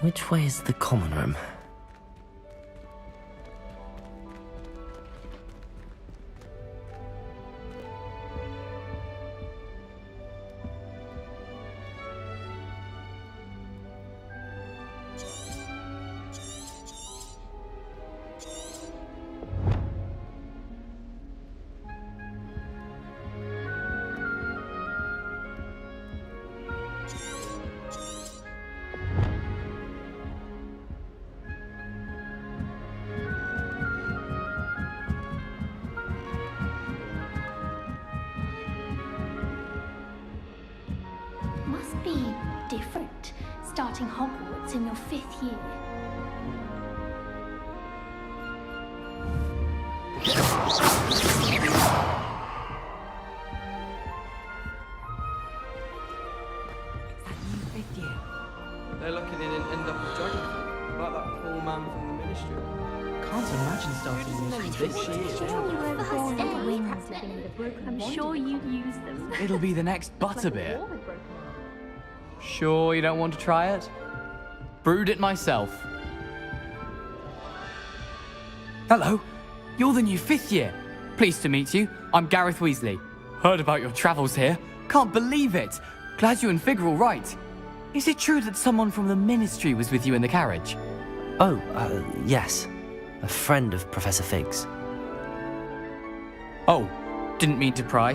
Which way is the common room? Must be different, starting Hogwarts in your 5th year. They're lucky they didn't end up with dragon, like that poor man from the ministry. Can't imagine starting music this year. I'm sure you'd use them. It'll be the next butterbeer. Sure you don't want to try it? Brewed it myself. Hello, you're the new 5th year. Pleased to meet you. I'm Gareth Weasley. Heard about your travels here. Can't believe it. Glad you and Fig are all right. Is it true that someone from the ministry was with you in the carriage? Oh, yes. A friend of Professor Fig's. Oh, didn't mean to pry.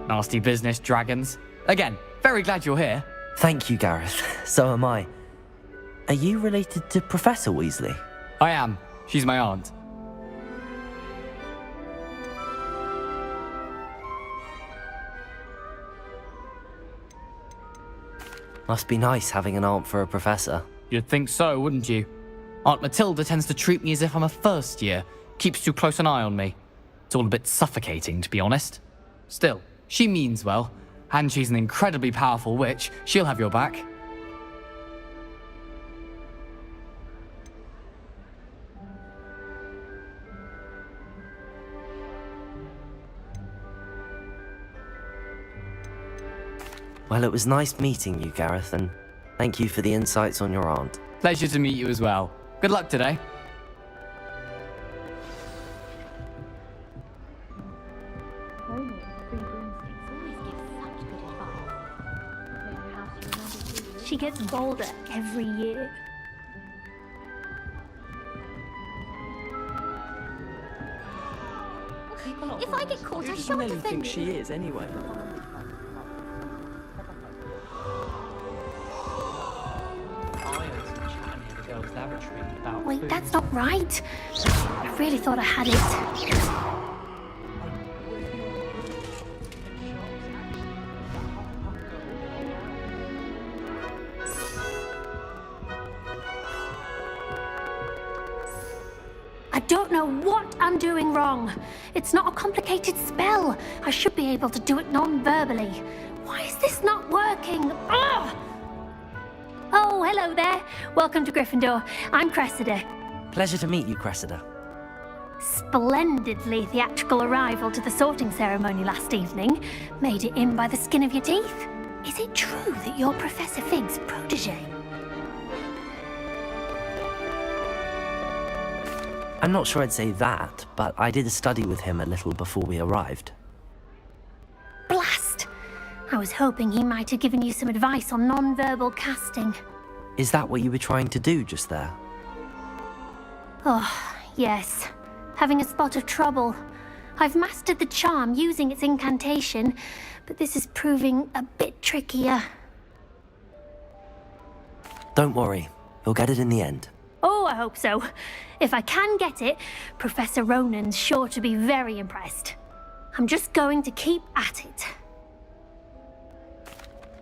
Nasty business, dragons. Again, very glad you're here. Thank you, Gareth. So am I. Are you related to Professor Weasley? I am. She's my aunt. Must be nice having an aunt for a professor. You'd think so, wouldn't you? Aunt Matilda tends to treat me as if I'm a first year. Keeps too close an eye on me. It's all a bit suffocating, to be honest. Still, she means well. And she's an incredibly powerful witch. She'll have your back. Well, it was nice meeting you, Gareth, and thank you for the insights on your aunt. Pleasure to meet you as well. Good luck today. She gets bolder every year. If I get caught, I Who does shan't Nelly offend think you. she is, anyway? Wait, that's not right. I really thought I had it. I don't know what I'm doing wrong. It's not a complicated spell. I should be able to do it non-verbally. Why is this not working? Ugh! Oh, hello there. Welcome to Gryffindor. I'm Cressida. Pleasure to meet you, Cressida. Splendidly theatrical arrival to the sorting ceremony last evening. Made it in by the skin of your teeth. Is it true that you're Professor Fig's protege? I'm not sure I'd say that, but I did study with him a little before we arrived. Blast! I was hoping he might have given you some advice on non-verbal casting. Is that what you were trying to do just there? Oh, yes. Having a spot of trouble. I've mastered the charm using its incantation, but this is proving a bit trickier. Don't worry, you'll get it in the end. Oh, I hope so. If I can get it, Professor Ronan's sure to be very impressed. I'm just going to keep at it.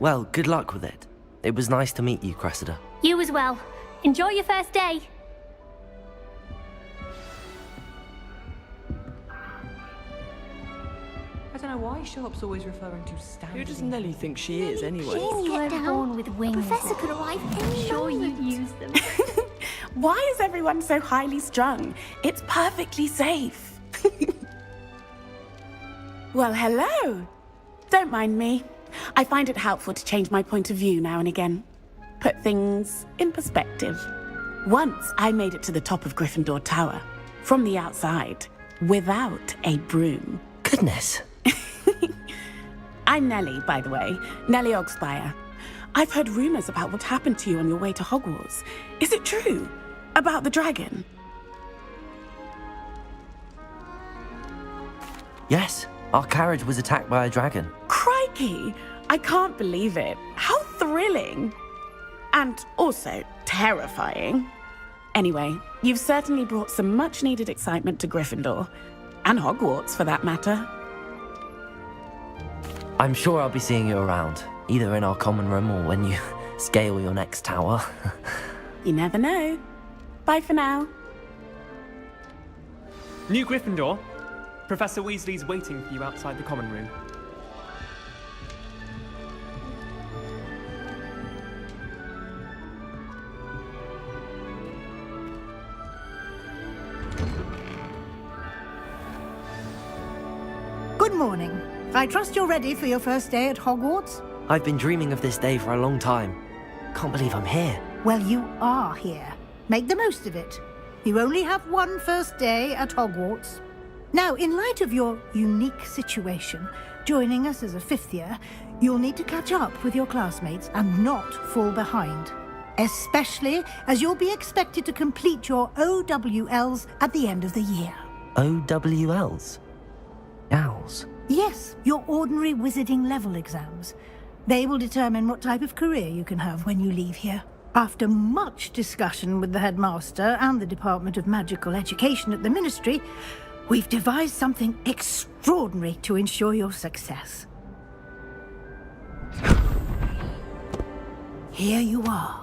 Well, good luck with it. It was nice to meet you, Cressida. You as well. Enjoy your first day. I don't know why Sharp's always referring to standing. Who does Nelly think she is, anyway? You were born with wings. Professor could arrive any Sure you'd moment. use them. Why is everyone so highly strung? It's perfectly safe. Well, hello. Don't mind me. I find it helpful to change my point of view now and again. put things in perspective. Once I made it to the top of Gryffindor Tower, from the outside, without a broom. Goodness. I'm Nellie, by the way. Nellie Ogspire. I've heard rumors about what happened to you on your way to Hogwarts. Is it true? About the dragon? Yes, our carriage was attacked by a dragon. Crikey! I can't believe it. How thrilling! And also terrifying. Anyway, you've certainly brought some much-needed excitement to Gryffindor. And Hogwarts, for that matter. I'm sure I'll be seeing you around, either in our common room or when you scale your next tower. You never know. Bye for now. New Gryffindor. Professor Weasley's waiting for you outside the common room. Good morning. I trust you're ready for your first day at Hogwarts? I've been dreaming of this day for a long time. Can't believe I'm here. Well, you are here. Make the most of it. You only have one first day at Hogwarts. Now, in light of your unique situation, joining us as a fifth year, you'll need to catch up with your classmates and not fall behind. Especially as you'll be expected to complete your OWLs at the end of the year. OWLs? Owls? Yes, your ordinary wizarding level exams. They will determine what type of career you can have when you leave here. After much discussion with the headmaster and the Department of Magical Education at the Ministry, we've devised something extraordinary to ensure your success. Here you are.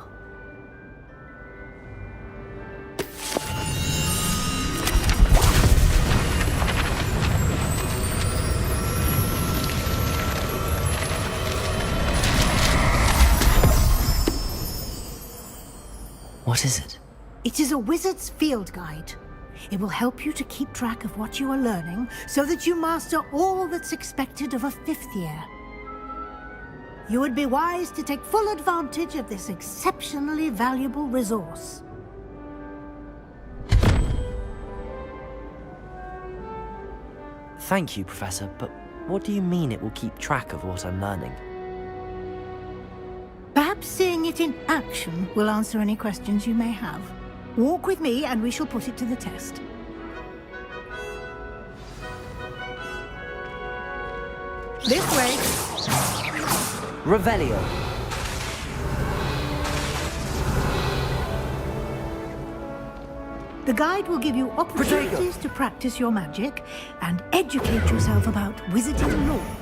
What is it? It is a wizard's field guide. It will help you to keep track of what you are learning so that you master all that's expected of a fifth year. You would be wise to take full advantage of this exceptionally valuable resource. Thank you, Professor, but what do you mean it will keep track of what I'm learning? Perhaps seeing it in action will answer any questions you may have. Walk with me and we shall put it to the test. This way. Revelio. The guide will give you opportunities to practice your magic and educate yourself about wizarding lore.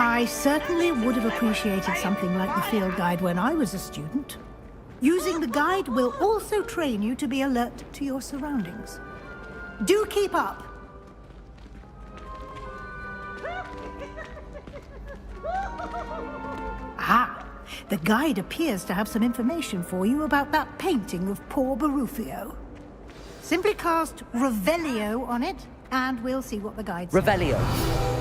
I certainly would have appreciated something like the field guide when I was a student. Using the guide will also train you to be alert to your surroundings. Do keep up! Ah, the guide appears to have some information for you about that painting of poor Barufio. Simply cast Revelio on it, and we'll see what the guide says. Revelio.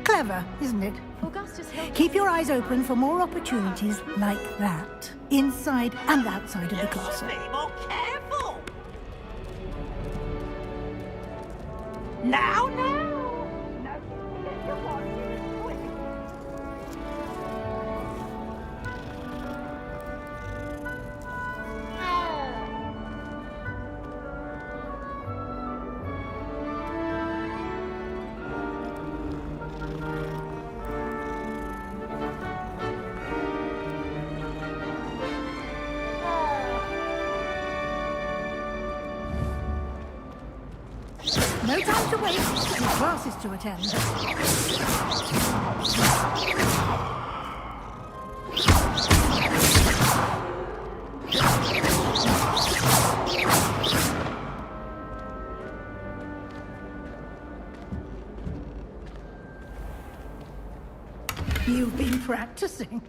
Clever, isn't it? Keep your eyes open for more opportunities like that, inside and outside of the castle. Be more careful. Now. No time to waste. Your classes to attend. You've been practicing.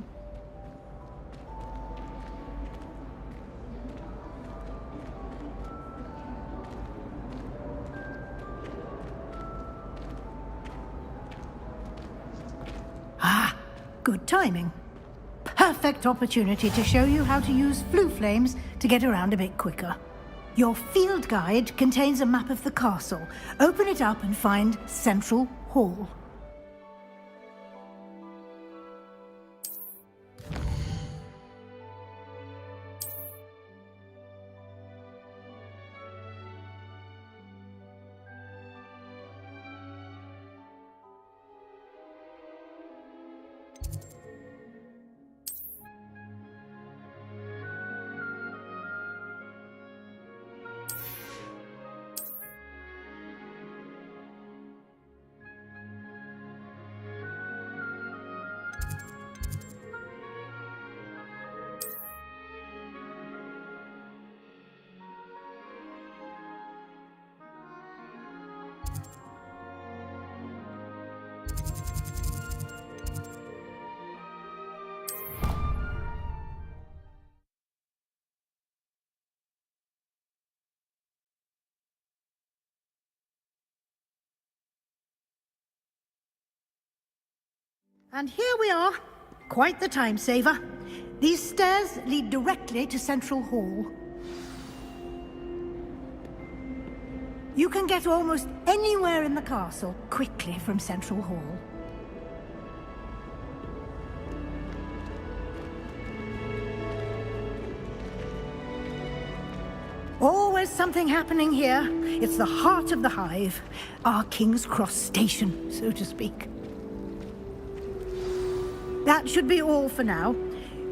Ah, good timing. Perfect opportunity to show you how to use flue flames to get around a bit quicker. Your field guide contains a map of the castle. Open it up and find Central Hall. And here we are. Quite the time saver. These stairs lead directly to Central Hall. You can get almost anywhere in the castle quickly from Central Hall. Always something happening here. It's the heart of the hive. Our King's Cross station, so to speak. That should be all for now.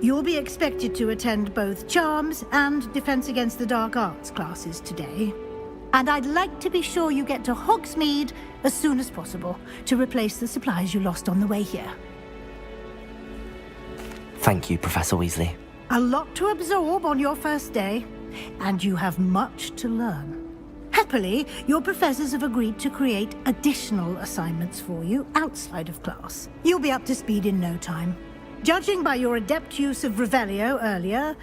You'll be expected to attend both Charms and Defense Against the Dark Arts classes today. And I'd like to be sure you get to Hogsmeade as soon as possible to replace the supplies you lost on the way here. Thank you, Professor Weasley. A lot to absorb on your first day, and you have much to learn. Happily, your professors have agreed to create additional assignments for you outside of class. You'll be up to speed in no time. Judging by your adept use of Revelio earlier,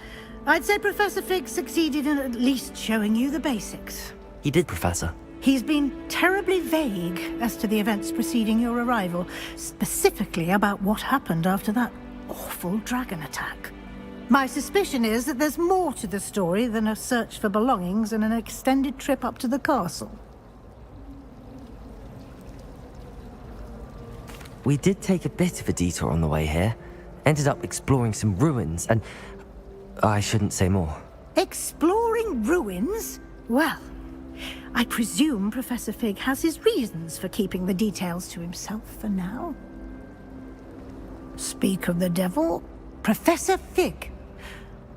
I'd say Professor Fig succeeded in at least showing you the basics. He did, Professor. He's been terribly vague as to the events preceding your arrival, specifically about what happened after that awful dragon attack. My suspicion is that there's more to the story than a search for belongings and an extended trip up to the castle. We did take a bit of a detour on the way here. Ended up exploring some ruins and... I shouldn't say more. Exploring ruins? Well, I presume Professor Fig has his reasons for keeping the details to himself for now. Speak of the devil, Professor Fig.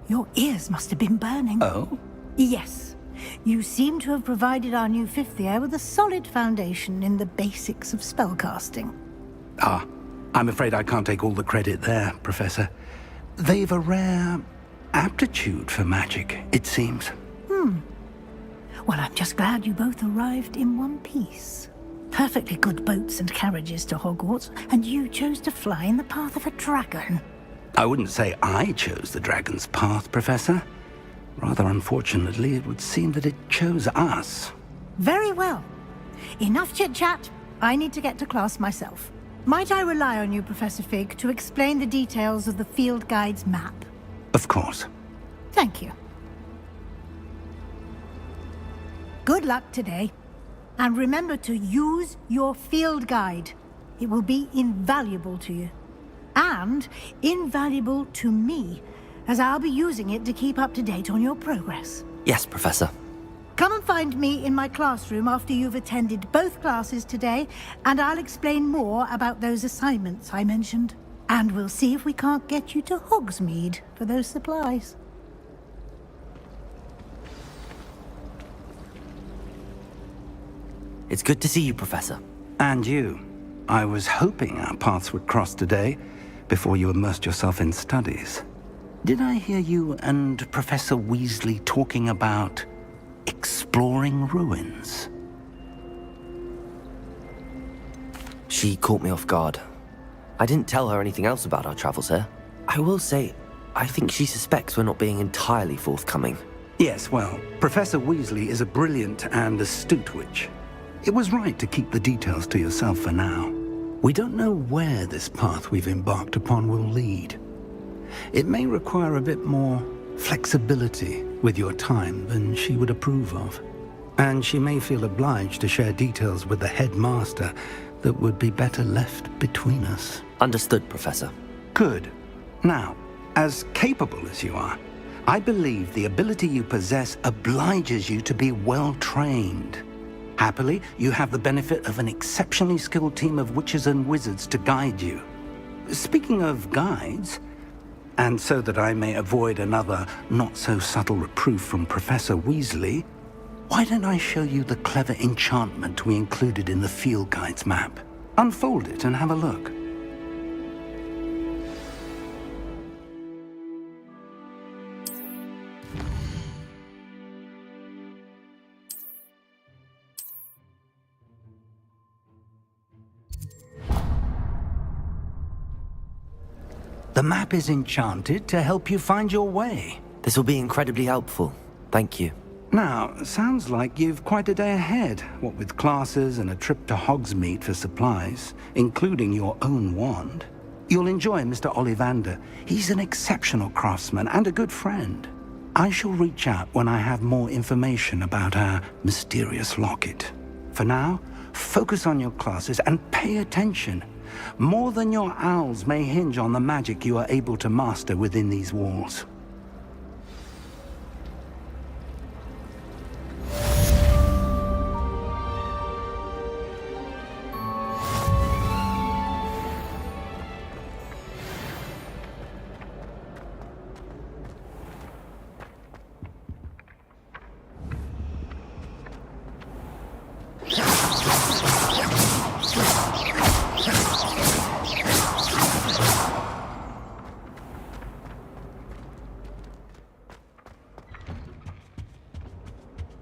Your ears must have been burning. Oh? Yes. You seem to have provided our new fifth year with a solid foundation in the basics of spellcasting. Ah, I'm afraid I can't take all the credit there, Professor. They've a rare aptitude for magic, it seems. Well, I'm just glad you both arrived in one piece. Perfectly good boats and carriages to Hogwarts, and you chose to fly in the path of a dragon. I wouldn't say I chose the dragon's path, Professor. Rather unfortunately, it would seem that it chose us. Very well. Enough chit-chat. I need to get to class myself. Might I rely on you, Professor Fig, to explain the details of the field guide's map? Of course. Thank you. Good luck today. And remember to use your field guide. It will be invaluable to you. And invaluable to me, as I'll be using it to keep up to date on your progress. Yes, Professor. Come and find me in my classroom after you've attended both classes today, and I'll explain more about those assignments I mentioned. And we'll see if we can't get you to Hogsmeade for those supplies. It's good to see you, Professor. And you. I was hoping our paths would cross today, before you immersed yourself in studies. Did I hear you and Professor Weasley talking about exploring ruins? She caught me off guard. I didn't tell her anything else about our travels here. I will say, I think she suspects we're not being entirely forthcoming. Yes, well, Professor Weasley is a brilliant and astute witch. It was right to keep the details to yourself for now. We don't know where this path we've embarked upon will lead. It may require a bit more flexibility with your time than she would approve of. And she may feel obliged to share details with the headmaster that would be better left between us. Understood, Professor. Good. Now, as capable as you are, I believe the ability you possess obliges you to be well trained. Happily, you have the benefit of an exceptionally skilled team of witches and wizards to guide you. Speaking of guides, and so that I may avoid another not-so-subtle reproof from Professor Weasley, why don't I show you the clever enchantment we included in the field guide's map? Unfold it and have a look. The map is enchanted to help you find your way. This will be incredibly helpful. Thank you. Now, sounds like you've quite a day ahead, what with classes and a trip to Hogsmeade for supplies, including your own wand. You'll enjoy Mr. Ollivander. He's an exceptional craftsman and a good friend. I shall reach out when I have more information about our mysterious locket. For now, focus on your classes and pay attention. More than your owls may hinge on the magic you are able to master within these walls.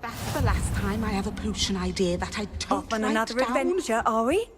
That's the last time I have a potion idea that I don't Off on write another down. adventure, are we?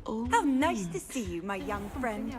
Oh, How nice to see you, my young friend.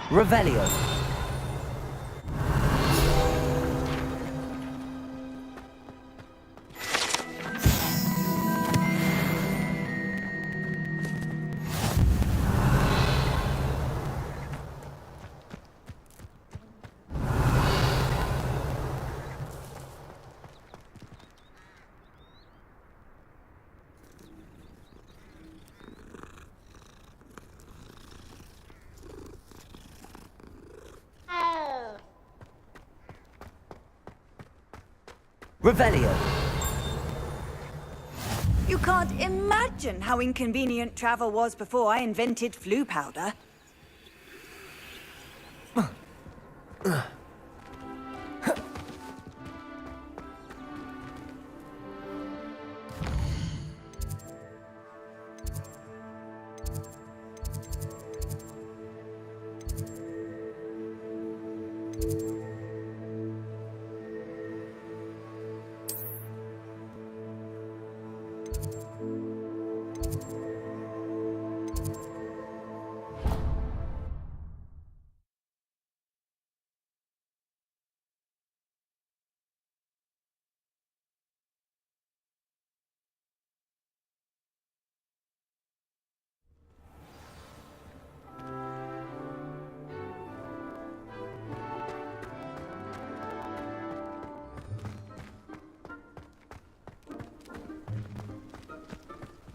Revelio. Revelio. You can't imagine how inconvenient travel was before I invented flu powder.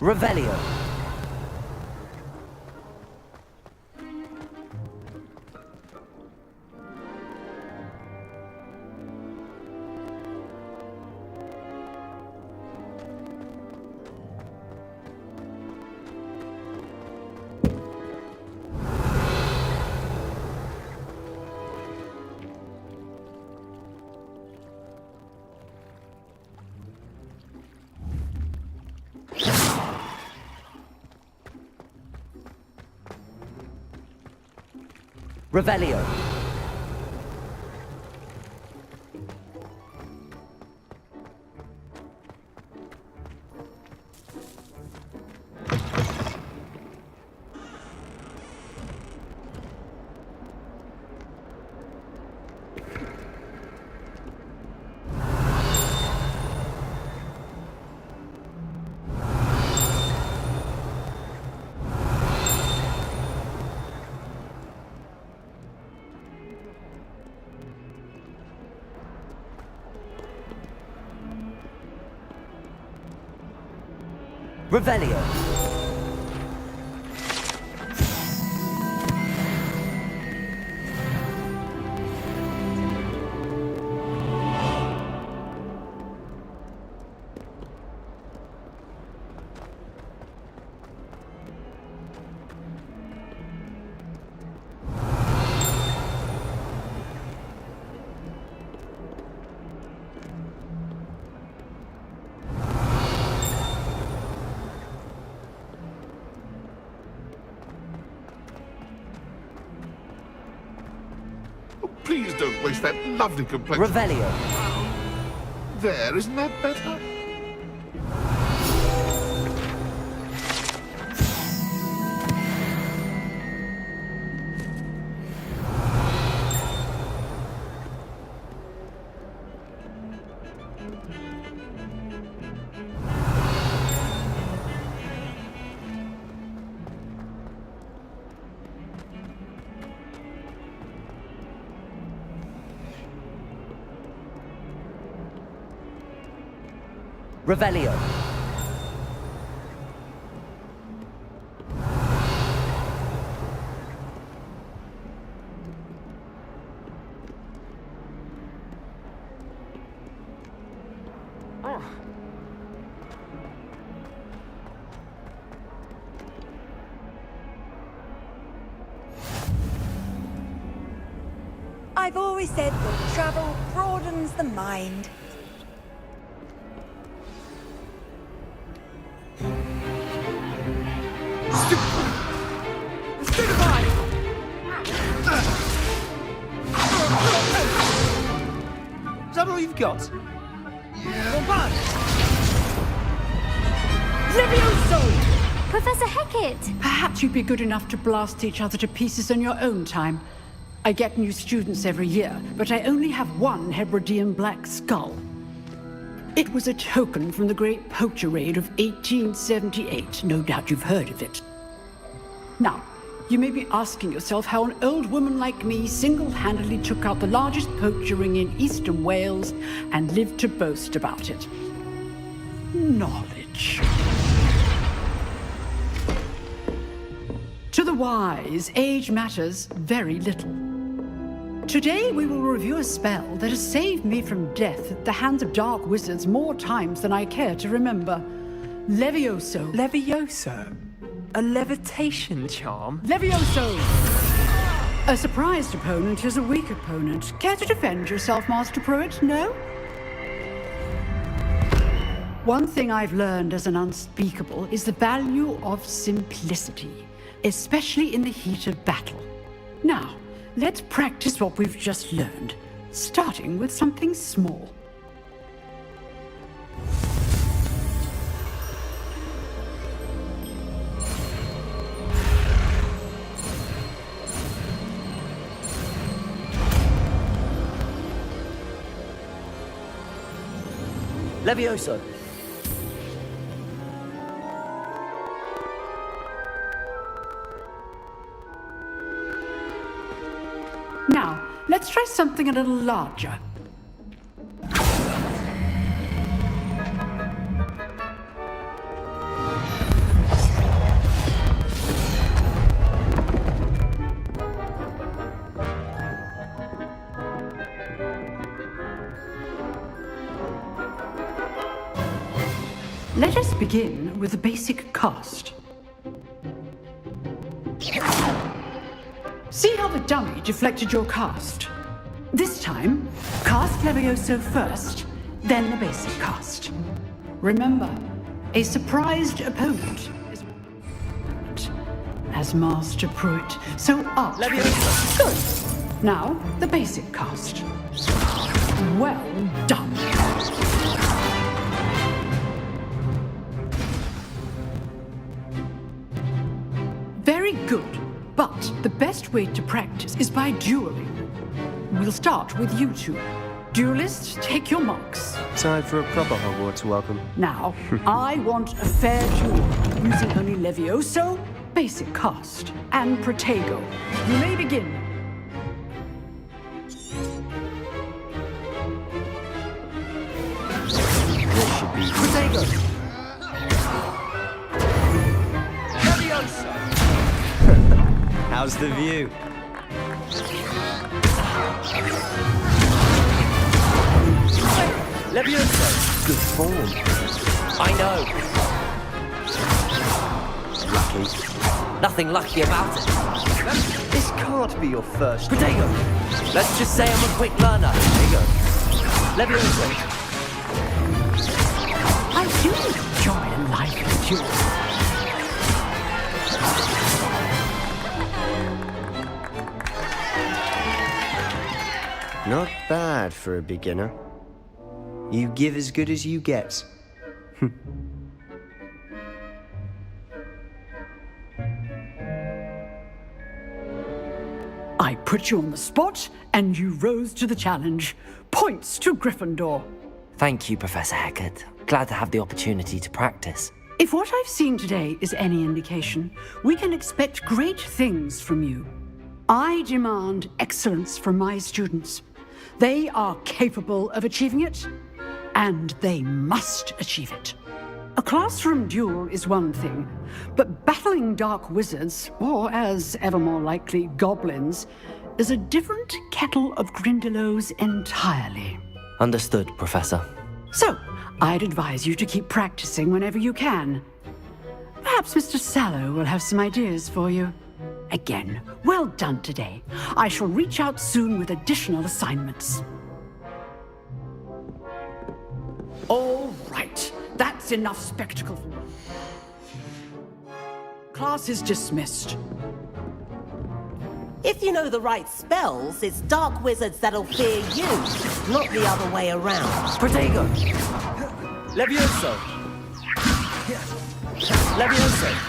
Revelio. Revelio. Revelio. Please don't waste that lovely complexion. Revelio. There, isn't that better? Revelio. I've always said that travel broadens the mind. Is that all you've got? Professor Hecat! Perhaps you'd be good enough to blast each other to pieces in your own time. I get new students every year, but I only have one Hebridean black skull. It was a token from the Great Poacher Raid of 1878. No doubt you've heard of it. Now, you may be asking yourself how an old woman like me single-handedly took out the largest poacher ring in eastern Wales and lived to boast about it. Knowledge. To the wise, age matters very little. Today we will review a spell that has saved me from death at the hands of dark wizards more times than I care to remember. Levioso. Levioso? A levitation charm? Levioso! A surprised opponent is a weak opponent. Care to defend yourself, Master Pruitt? No? One thing I've learned as an unspeakable is the value of simplicity, especially in the heat of battle. Now, let's practice what we've just learned, starting with something small. Levioso. Now, let's try something a little larger. Let us begin with the basic cast. See how the dummy deflected your cast? This time, cast Levioso first, then the basic cast. Remember, a surprised opponent is as Master Pruitt, so Levioso. Good. Now, the basic cast. Well done. Very good. But the best way to practice is by dueling. We'll start with you two. Duelists, take your marks. Time for a proper Hogwarts welcome. Now, I want a fair duel, using only Levioso, basic cast, and Protego. You may begin. This should be Protego. How's the view? Levioso. Good form. I know. Lucky. Nothing lucky about it. This can't be your first. Protego. Let's just say I'm a quick learner. Protego. Levioso. I do enjoy a lively duel. Not bad for a beginner. You give as good as you get. I put you on the spot, and you rose to the challenge. Points to Gryffindor. Thank you, Professor Hecat. Glad to have the opportunity to practice. If what I've seen today is any indication, we can expect great things from you. I demand excellence from my students. They are capable of achieving it, and they must achieve it. A classroom duel is one thing, but battling dark wizards, or as ever more likely, goblins, is a different kettle of Grindylows entirely. Understood, Professor. So, I'd advise you to keep practicing whenever you can. Perhaps Mr. Sallow will have some ideas for you. Again, well done today. I shall reach out soon with additional assignments. All right, that's enough spectacle. Class is dismissed. If you know the right spells, it's dark wizards that'll fear you, not the other way around. Protego! Levioso! Levioso!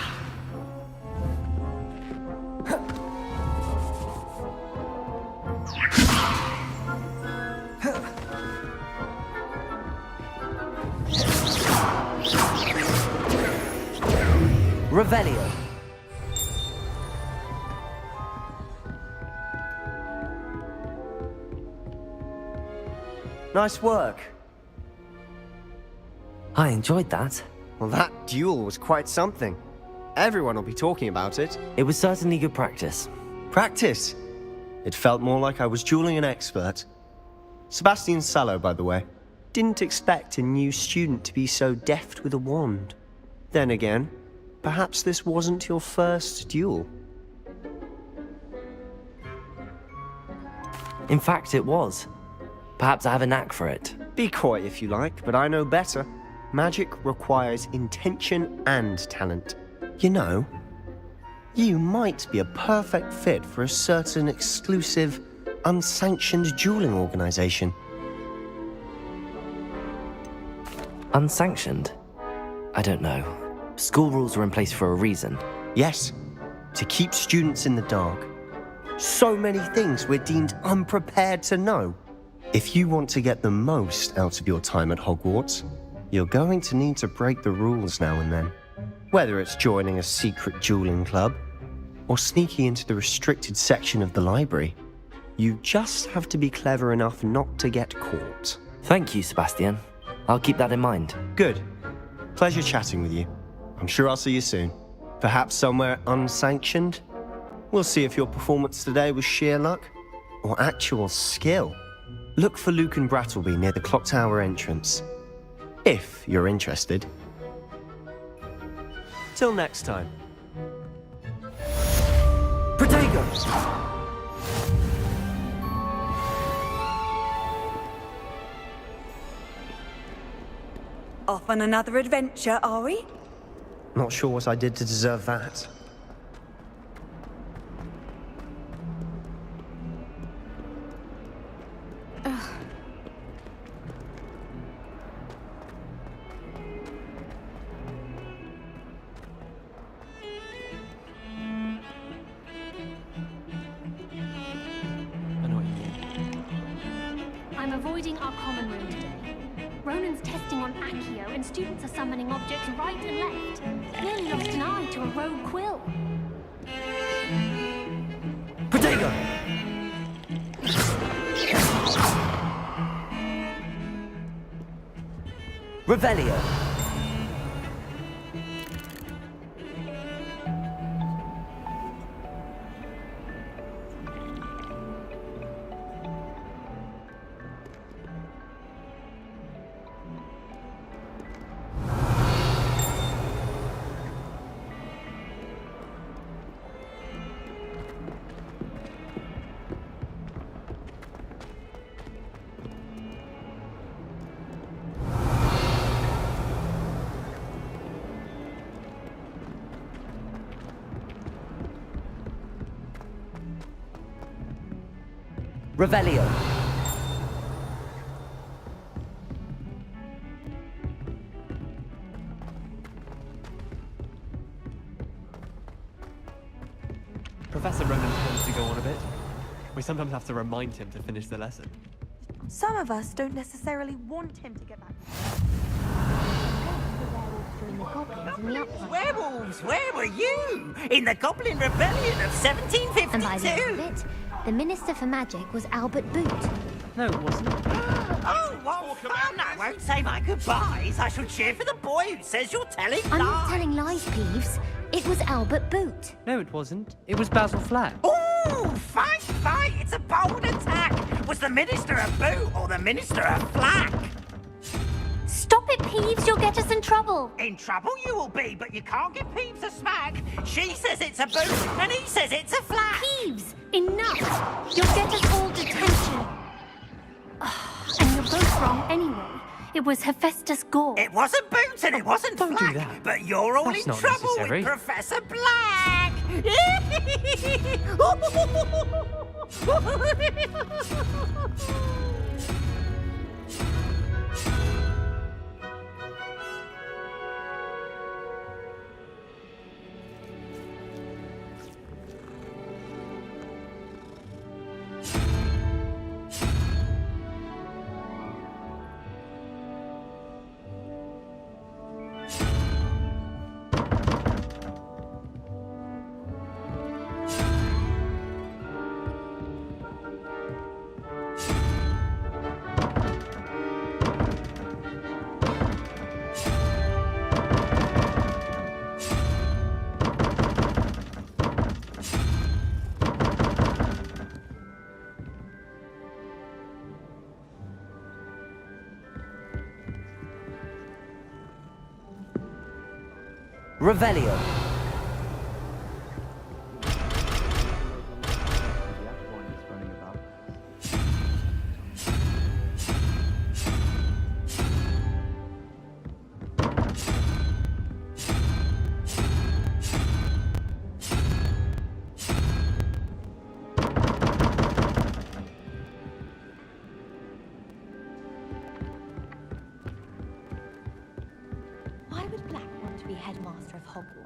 Revelio. Nice work. I enjoyed that. Well, that duel was quite something. Everyone will be talking about it. It was certainly good practice. Practice? It felt more like I was dueling an expert. Sebastian Sallow, by the way. Didn't expect a new student to be so deft with a wand. Then again, perhaps this wasn't your first duel. In fact, it was. Perhaps I have a knack for it. Be coy if you like, but I know better. Magic requires intention and talent. You know, you might be a perfect fit for a certain exclusive, unsanctioned dueling organization. Unsanctioned? I don't know. School rules are in place for a reason. Yes, to keep students in the dark. So many things we're deemed unprepared to know. If you want to get the most out of your time at Hogwarts, you're going to need to break the rules now and then. Whether it's joining a secret dueling club, or sneaking into the restricted section of the library, you just have to be clever enough not to get caught. Thank you, Sebastian. I'll keep that in mind. Good. Pleasure chatting with you. I'm sure I'll see you soon. Perhaps somewhere unsanctioned? We'll see if your performance today was sheer luck or actual skill. Look for Luke and Brattleby near the clock tower entrance, if you're interested. Till next time. Protego! Off on another adventure, are we? Not sure what I did to deserve that. I'm avoiding our common room today. Ronan's testing on Accio, and students are summoning objects right and left. Nearly lost an eye to a rogue quill. Protego! Revelio! Revelio. Professor Ronan tends to go on a bit. We sometimes have to remind him to finish the lesson. Some of us don't necessarily want him to get back. Werewolves, where were you? In the Goblin Rebellion of 1752? And by the end of it, the Minister for Magic was Albert Boot. No, it wasn't. Oh, what fun! I won't say my goodbyes. I shall cheer for the boy who says you're telling lies. I'm not telling lies, Peeves. It was Albert Boot. No, it wasn't. It was Basil Flack. Ooh, fight! It's a bold attack. Was the Minister a boot or the Minister a flack? Stop it, Peeves. You'll get us in trouble. In trouble you will be, but you can't give Peeves a smack. She says it's a boot, and he says it's a flack. Peeves, enough. You'll get us all detention. And you're both wrong anyway. It was Hephaestus Gore. It wasn't Boot and it wasn't Don't Flack, do that. but you're all That's in not trouble necessary. with Professor Black. Revelio. Why would Black want to be headmaster of Hogwarts?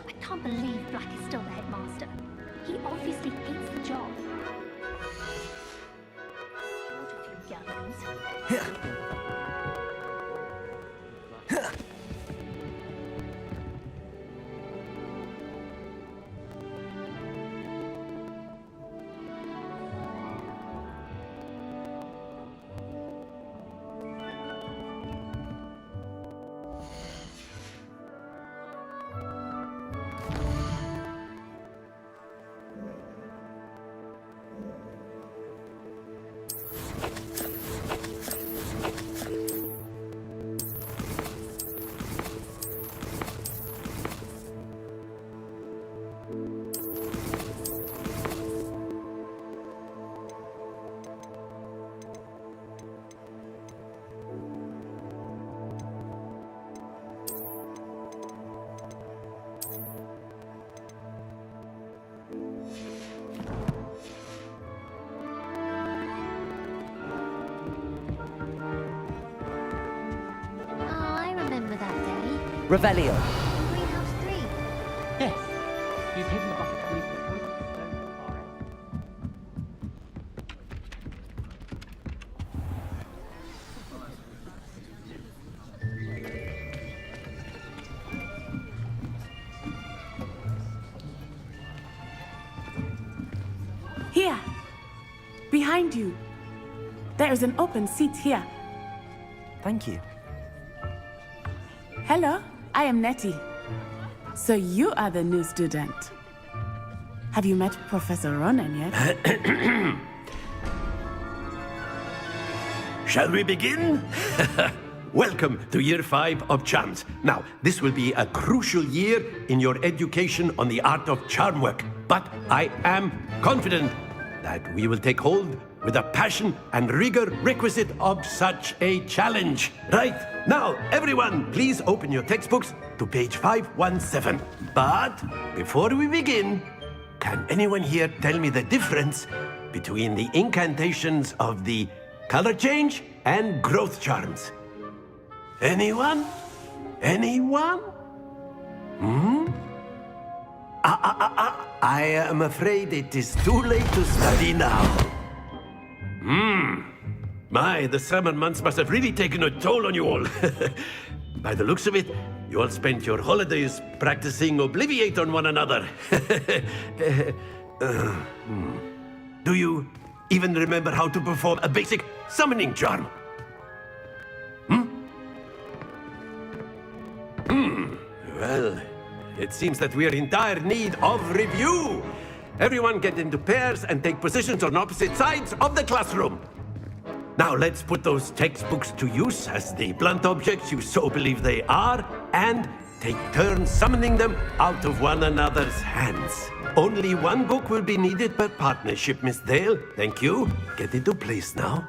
I can't believe Black is still the headmaster. He obviously hates the job. What a few youngins. Revelio. Greenhouse 3. Yes. You've hidden the bucket beneath the poison stone forest. Here. Behind you. There is an open seat here. Thank you. Hello, I am Nettie. So you are the new student. Have you met Professor Ronan yet? Shall we begin? Welcome to Year 5 of Charms. Now, this will be a crucial year in your education on the art of charm work. But I am confident that we will take hold with the passion and rigor requisite of such a challenge. Right, now, everyone, please open your textbooks to page 517. But before we begin, can anyone here tell me the difference between the incantations of the color change and growth charms? Anyone? Anyone? I am afraid it is too late to study now. My, the summer months must have really taken a toll on you all. By the looks of it, you all spent your holidays practicing Obliviate on one another. Do you even remember how to perform a basic summoning charm? Well, it seems that we are in dire need of review. Everyone get into pairs and take positions on opposite sides of the classroom. Now let's put those textbooks to use as the blunt objects you so believe they are, and take turns summoning them out of one another's hands. Only one book will be needed per partnership, Miss Dale. Thank you. Get into place now.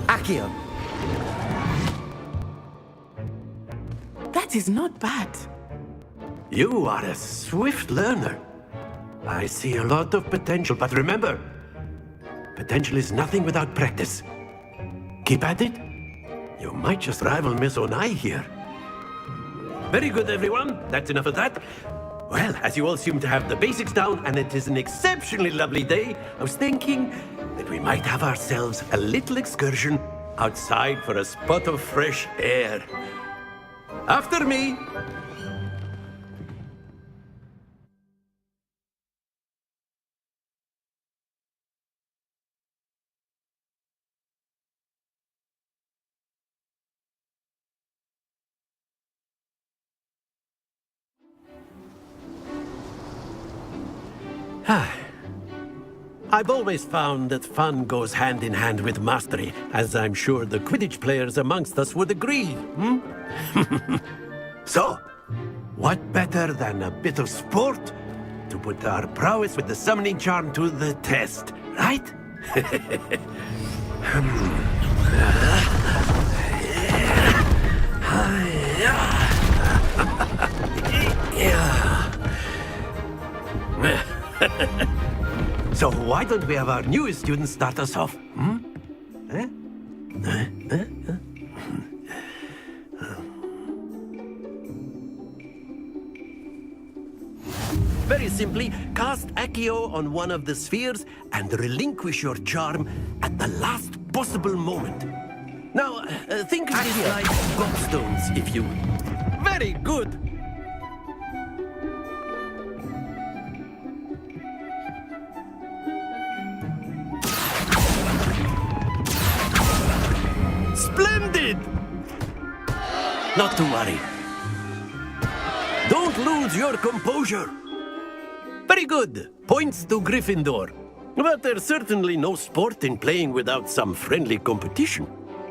Accio. That is not bad. You are a swift learner. I see a lot of potential, but remember, potential is nothing without practice. Keep at it. You might just rival Miss Onai here. Very good, everyone. That's enough of that. Well, as you all seem to have the basics down, and it is an exceptionally lovely day, I was thinking that we might have ourselves a little excursion outside for a spot of fresh air. After me. I've always found that fun goes hand in hand with mastery, as I'm sure the Quidditch players amongst us would agree, So, what better than a bit of sport to put our prowess with the summoning charm to the test, right? So why don't we have our newest student start us off? Very simply, cast Accio on one of the spheres and relinquish your charm at the last possible moment. Now, think of this like gobstones, if you would. Very good! Splendid! Not to worry. Don't lose your composure. Very good. Points to Gryffindor. But there's certainly no sport in playing without some friendly competition.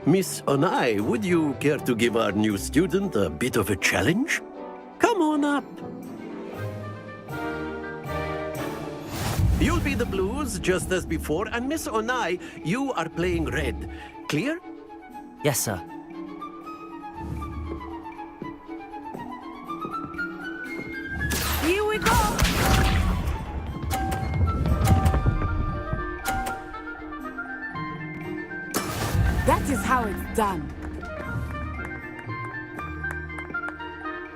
Miss Onai, would you care to give our new student a bit of a challenge? Come on up. You'll be the blues, just as before, and Miss Onai, you are playing red. Clear? Yes, sir. Here we go! That is how it's done.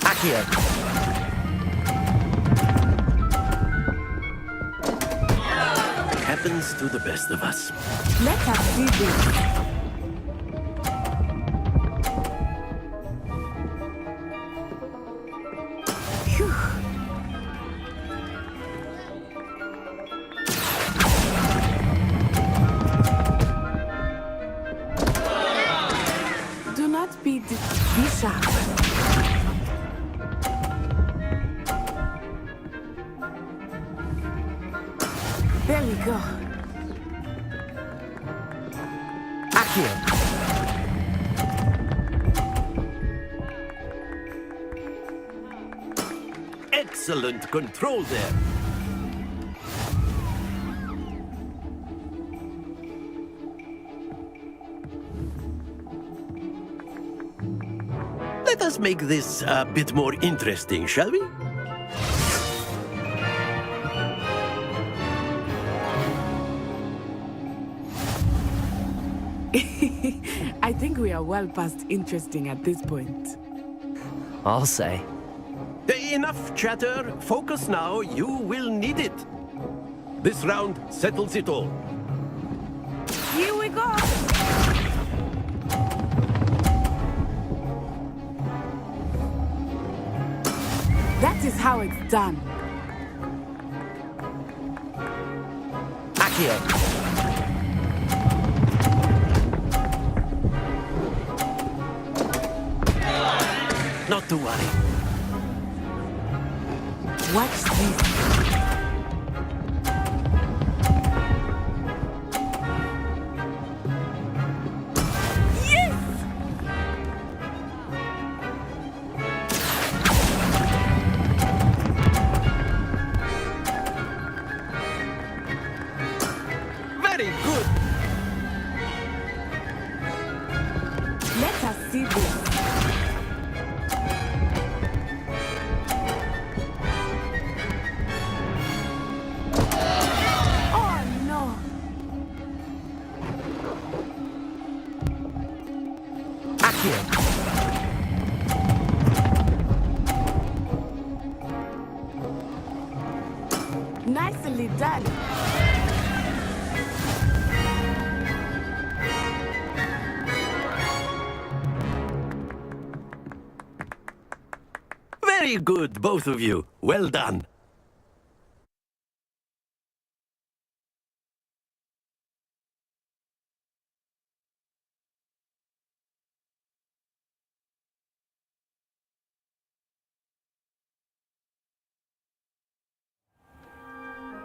Accio. Happens to the best of us. Let us see this. Do not be sharp. There we go. Accio. Excellent control there. Let us make this a bit more interesting, shall we? I think we are well past interesting at this point. I'll say. Enough chatter. Focus now. You will need it. This round settles it all. Here we go! That is how it's done. Accio. Not to worry. Watch this. Yes! Very good. Let us see this. Nicely done. Very good, both of you. Well done.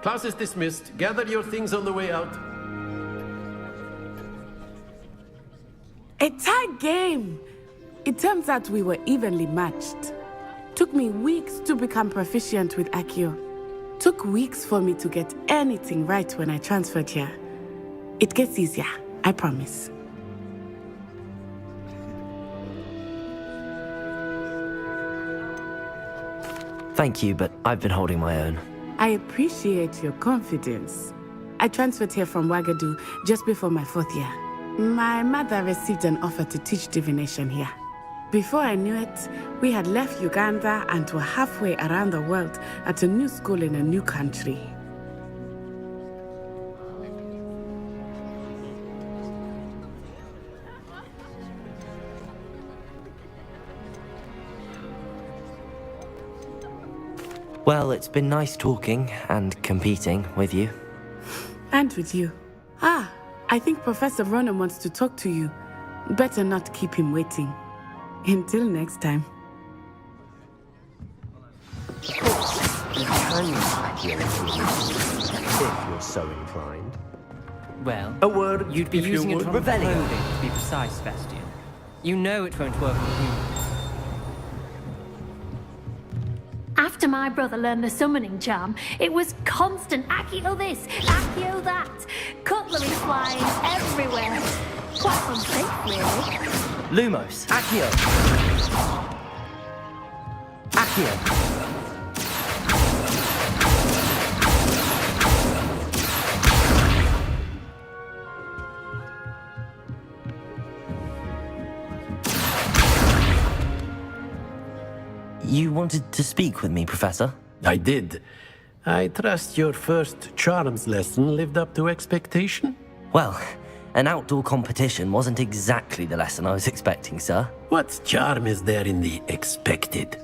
Class is dismissed. Gather your things on the way out. A tight game! It turns out we were evenly matched. Took me weeks to become proficient with Accio. Took weeks for me to get anything right when I transferred here. It gets easier, I promise. Thank you, but I've been holding my own. I appreciate your confidence. I transferred here from Wagadu just before my 4th year. My mother received an offer to teach divination here. Before I knew it, we had left Uganda and were halfway around the world at a new school in a new country. Well, it's been nice talking and competing with you. And with you. Ah, I think Professor Ronan wants to talk to you. Better not keep him waiting. Until next time. You can use Accio if you're so inclined. Well, a word, you'd be using it on Revelio. clothing, to be precise, Bastian. You know it won't work on humans. After my brother learned the summoning charm, it was constant Accio this, Accio that. Cutlery flying everywhere. Quite unsafe, really. Lumos, Accio. Accio. You wanted to speak with me, Professor? I did. I trust your first charms lesson lived up to expectation? Well, an outdoor competition wasn't exactly the lesson I was expecting, sir. What charm is there in the expected?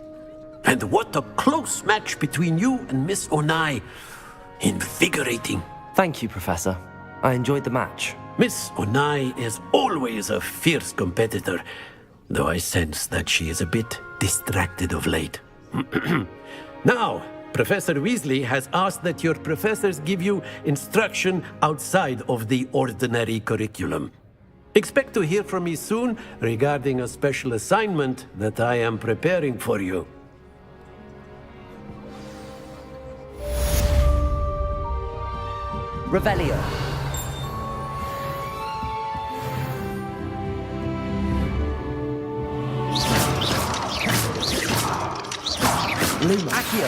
And what a close match between you and Miss Onai. Invigorating. Thank you, Professor. I enjoyed the match. Miss Onai is always a fierce competitor, though I sense that she is a bit distracted of late. Now, Professor Weasley has asked that your professors give you instruction outside of the ordinary curriculum. Expect to hear from me soon regarding a special assignment that I am preparing for you. Revelio. Luma. Accio.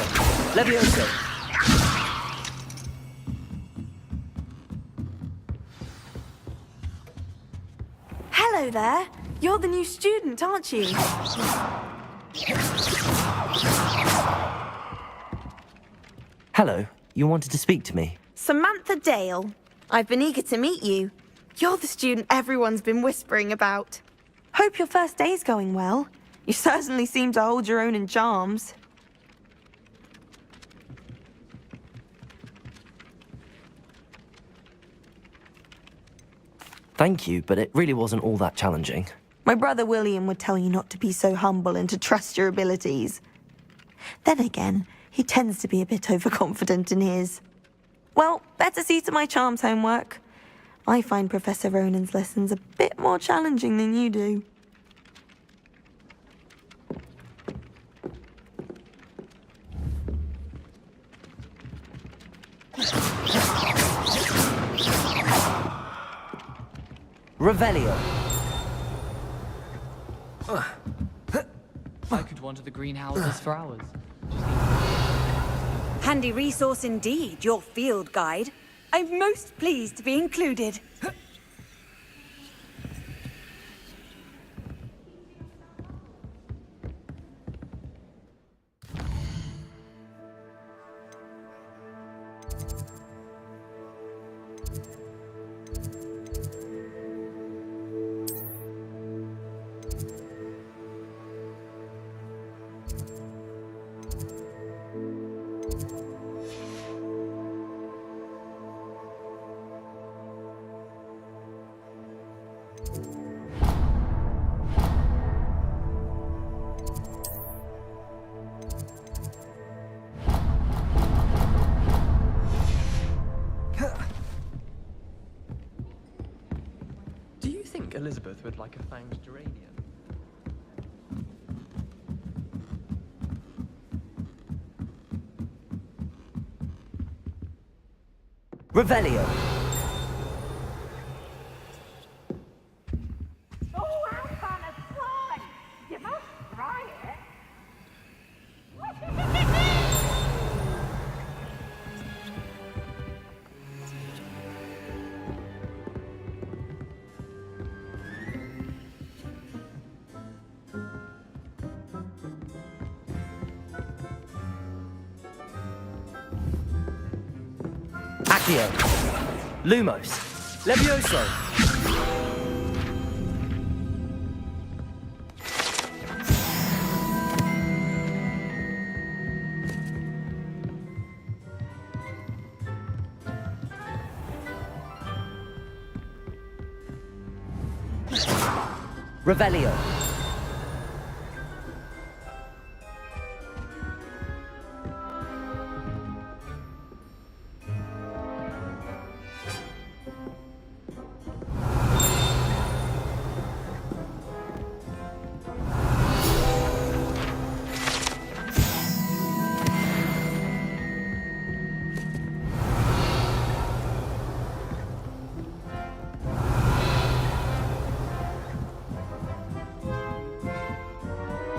Levioso. Hello there. You're the new student, aren't you? Hello. You wanted to speak to me? Samantha Dale. I've been eager to meet you. You're the student everyone's been whispering about. Hope your first day's going well. You certainly seem to hold your own in charms. Thank you, but it really wasn't all that challenging. My brother William would tell you not to be so humble and to trust your abilities. Then again, he tends to be a bit overconfident in his. Well, better see to my charms homework. I find Professor Ronan's lessons a bit more challenging than you do. Revelio. I could wander the greenhouses for hours. Handy resource indeed, your field guide. I'm most pleased to be included. Elizabeth would like a fanged geranium. Revelio. Oh, how fun a fly! You must try it. Accio. Lumos. Levioso. Revelio.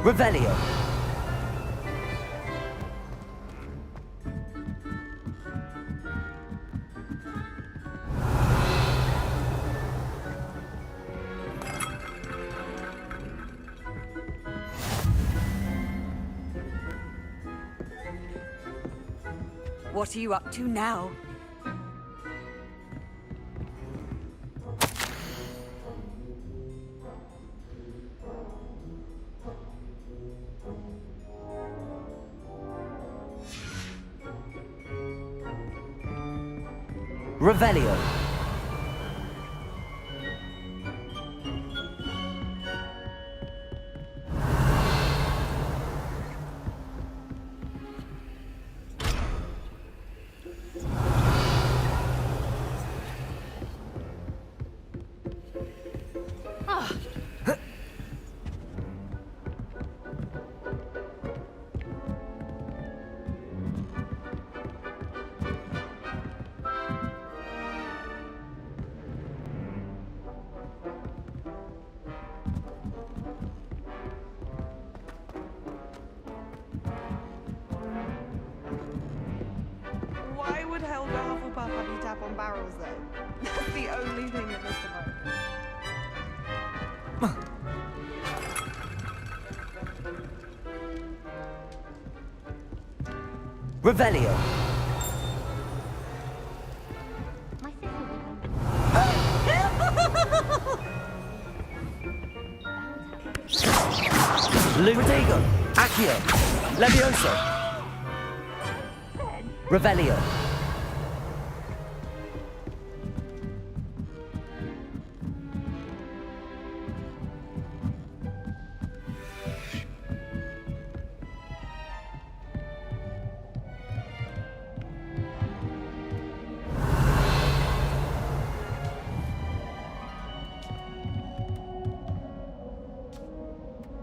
Revelio. What are you up to now? Revelio. Why would Helga Hufflepuff have you tap on barrels though? That's the only thing that makes them work. Revelio. Protego. Accio. Levioso. Revelio.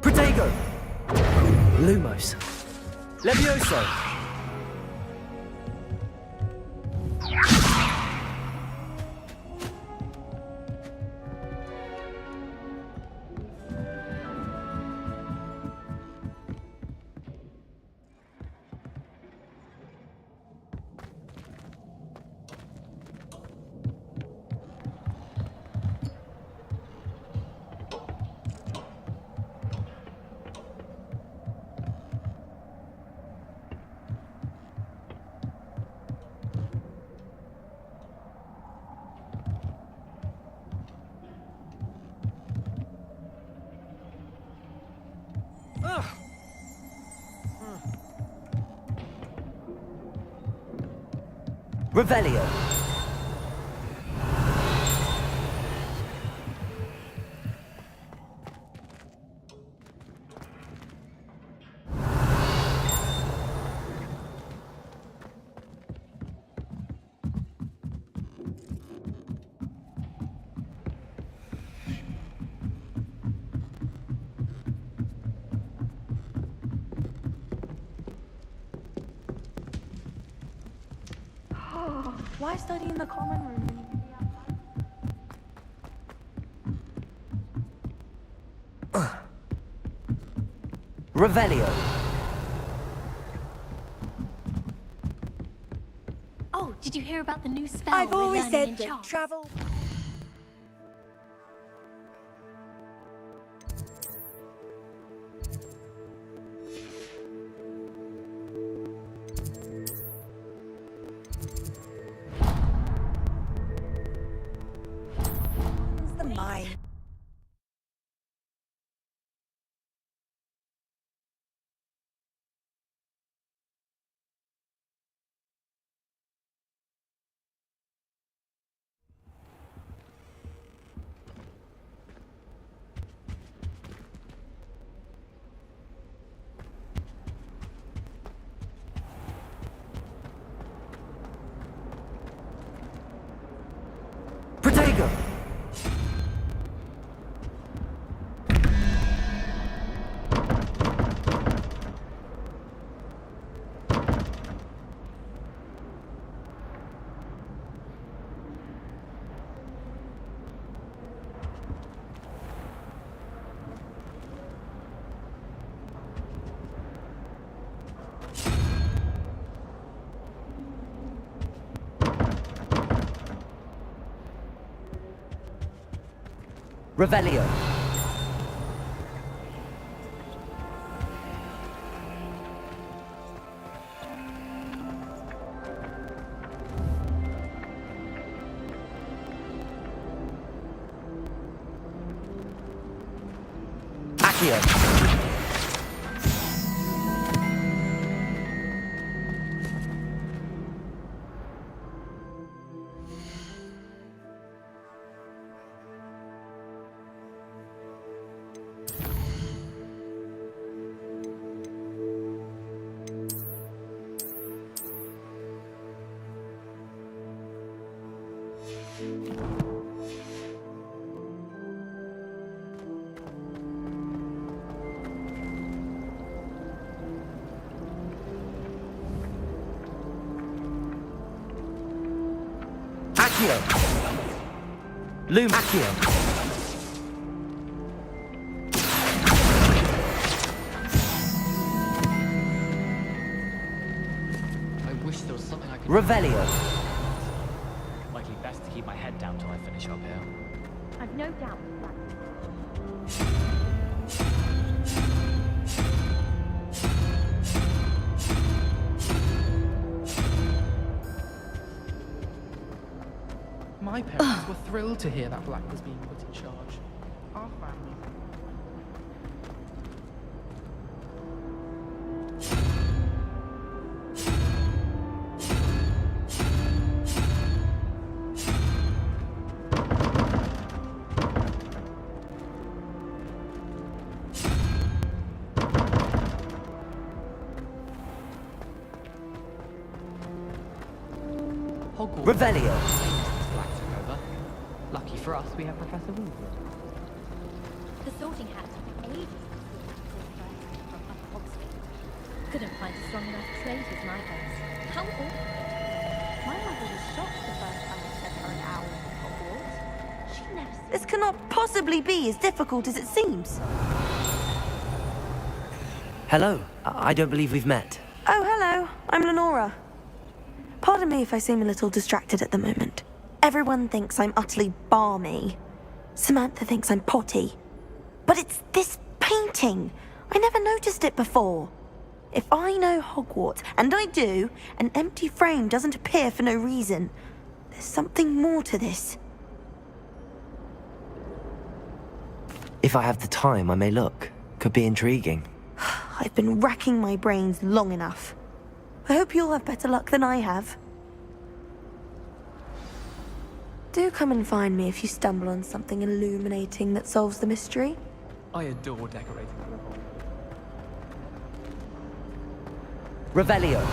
Protego. Lumos. Levioso. Revelio. Why study in the common room? Revelio. Oh, did you hear about the new spell? I've we're always learning said in that charms? travel. The mind. Protego! Revelio. Accio. Accio. Loom Accio. I wish there was something I could Revelio. Likely best to keep my head down till I finish up here. I've no doubt that. My parents were thrilled to hear that Black was being put in charge. Our family. Hogwarts. Revelio. Black took over. Lucky for us, we have Professor Woolford. The sorting hat took ages to sort first from Upper Oxford. Couldn't find a strong enough trade as my parents. How awkward. My mother was shocked the first time I sent her an owl from Hogwarts. She'd never seen This cannot possibly be as difficult as it seems. Hello. I don't believe we've met. Oh, hello. I'm Lenora. Pardon me if I seem a little distracted at the moment. Everyone thinks I'm utterly balmy. Samantha thinks I'm potty. But it's this painting. I never noticed it before. If I know Hogwarts, and I do, an empty frame doesn't appear for no reason. There's something more to this. If I have the time, I may look. Could be intriguing. I've been racking my brains long enough. I hope you'll have better luck than I have. Do come and find me if you stumble on something illuminating that solves the mystery. I adore decorating. Revelio.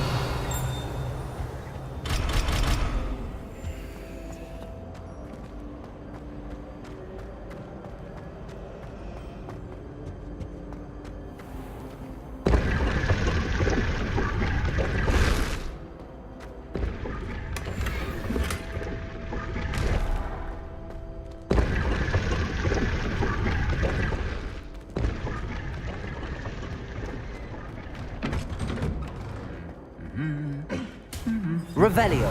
Revelio.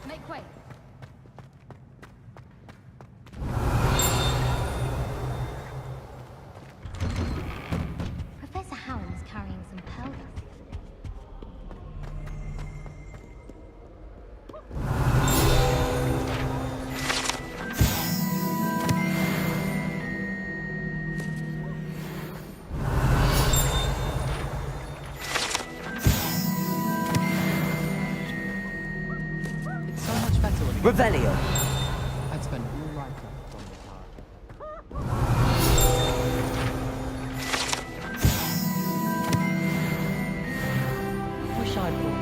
Make way. Professor Howard was carrying some pearl dust the other day. It's so much better when Revelio. I'd spend all my time on the car. Wish I'd brought.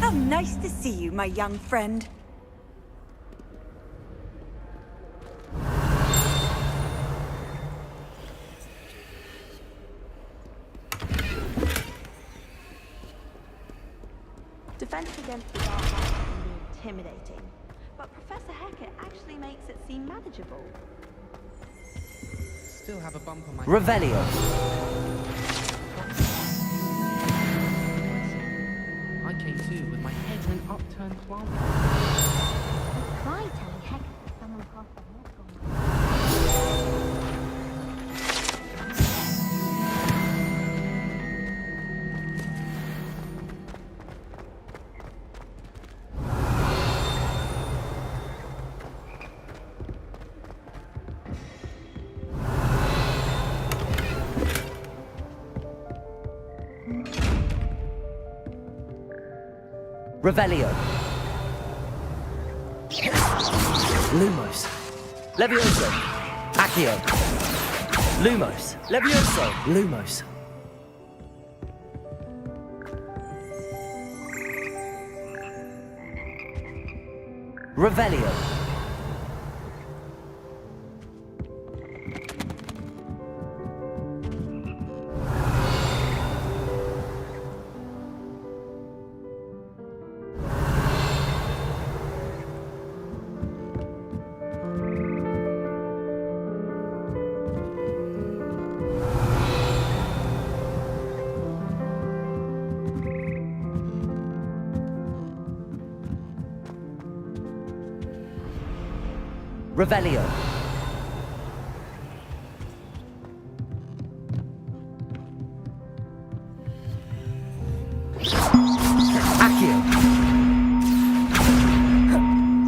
How nice to see you, my young friend. Defense against the dark arts can be intimidating, but Professor Hecat actually makes it seem manageable. Still have a bump on my Revelio. I came too with my head in an upturned plant. Try telling Hecat that someone passed by not gone. Revelio. Lumos. Levioso. Accio. Lumos. Levioso. Lumos. Revelio. Revelio. Accio.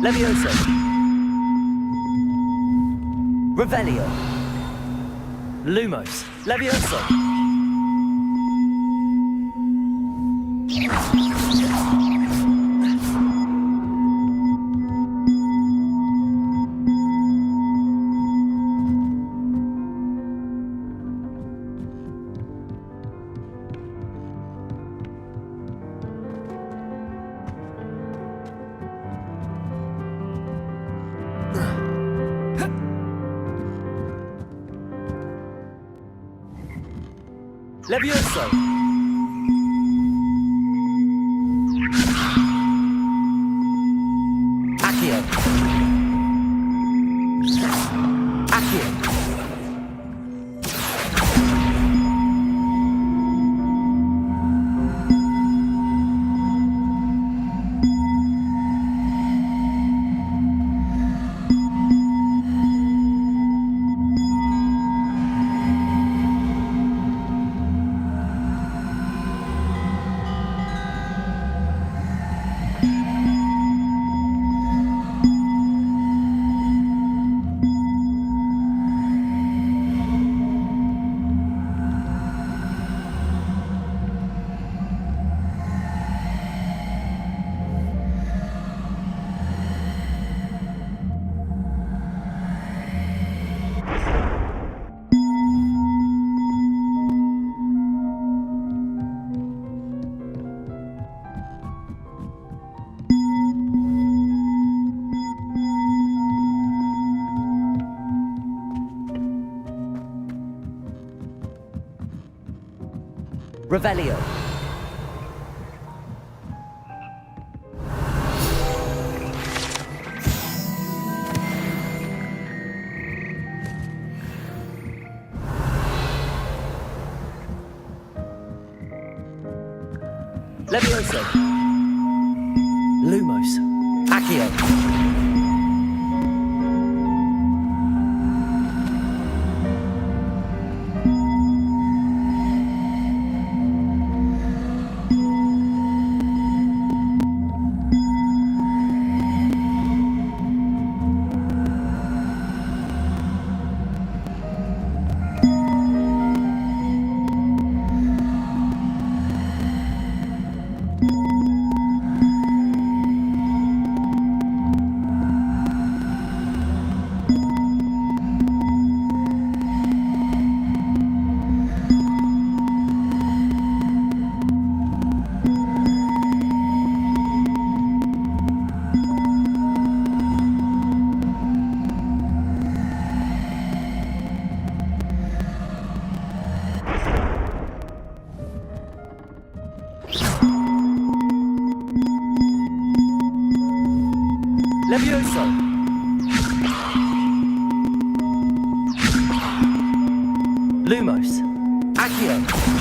Levioso. Revelio. Lumos. Levioso. Levioso. Accio. Accio. Revelio. Levioso. Lumos. Accio. Levioso. Lumos. Accio.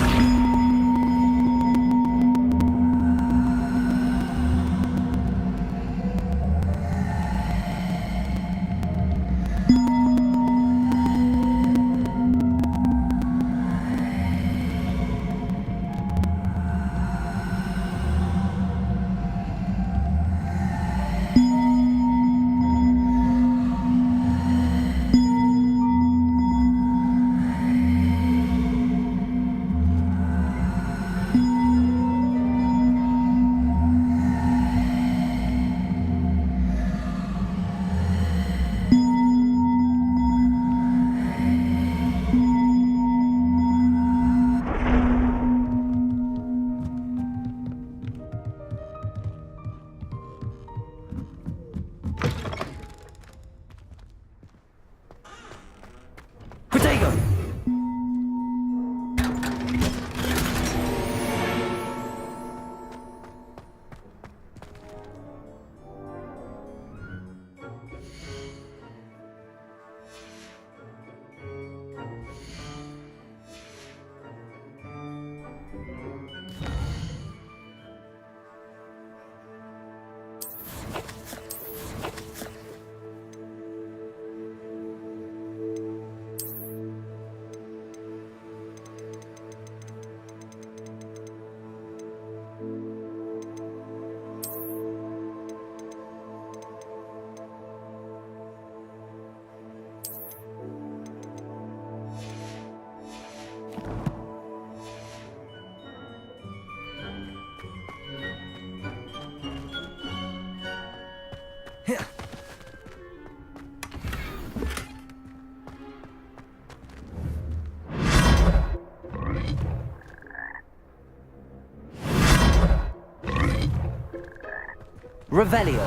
Revelio.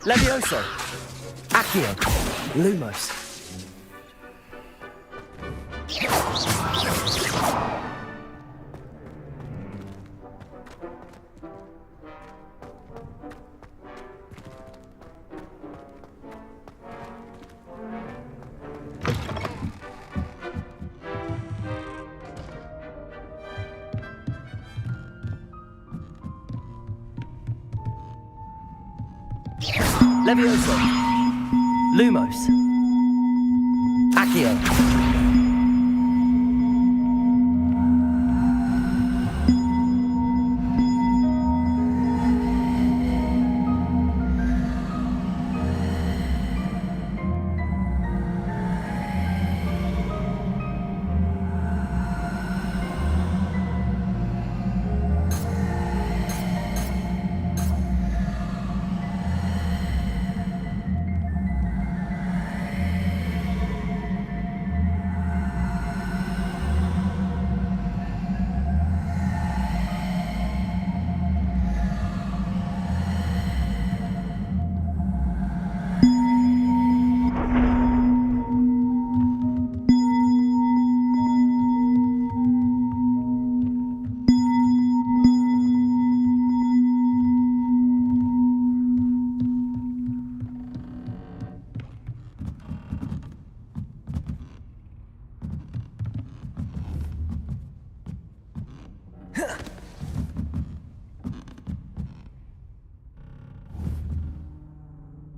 Levioso. Accio. Lumos. Levioso. Lumos. Accio.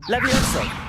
Levioso!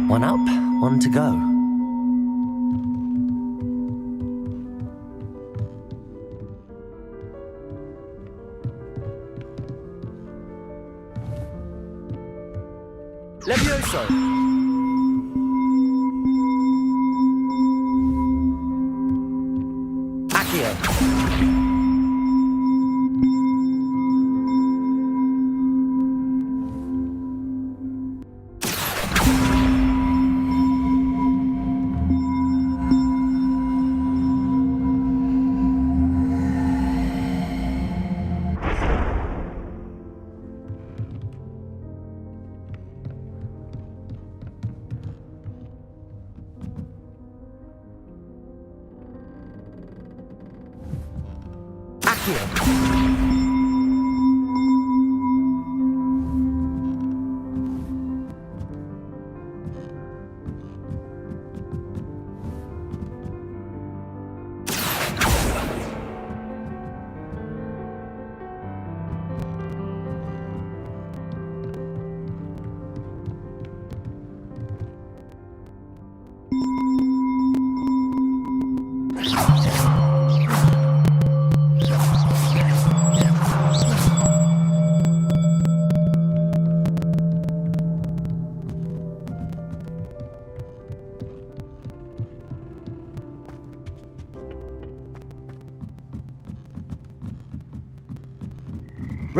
One up, one to go. Levioso! Accio!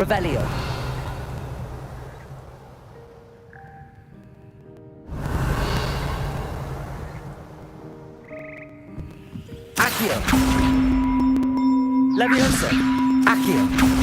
Revelio. Accio. Levioso. Accio.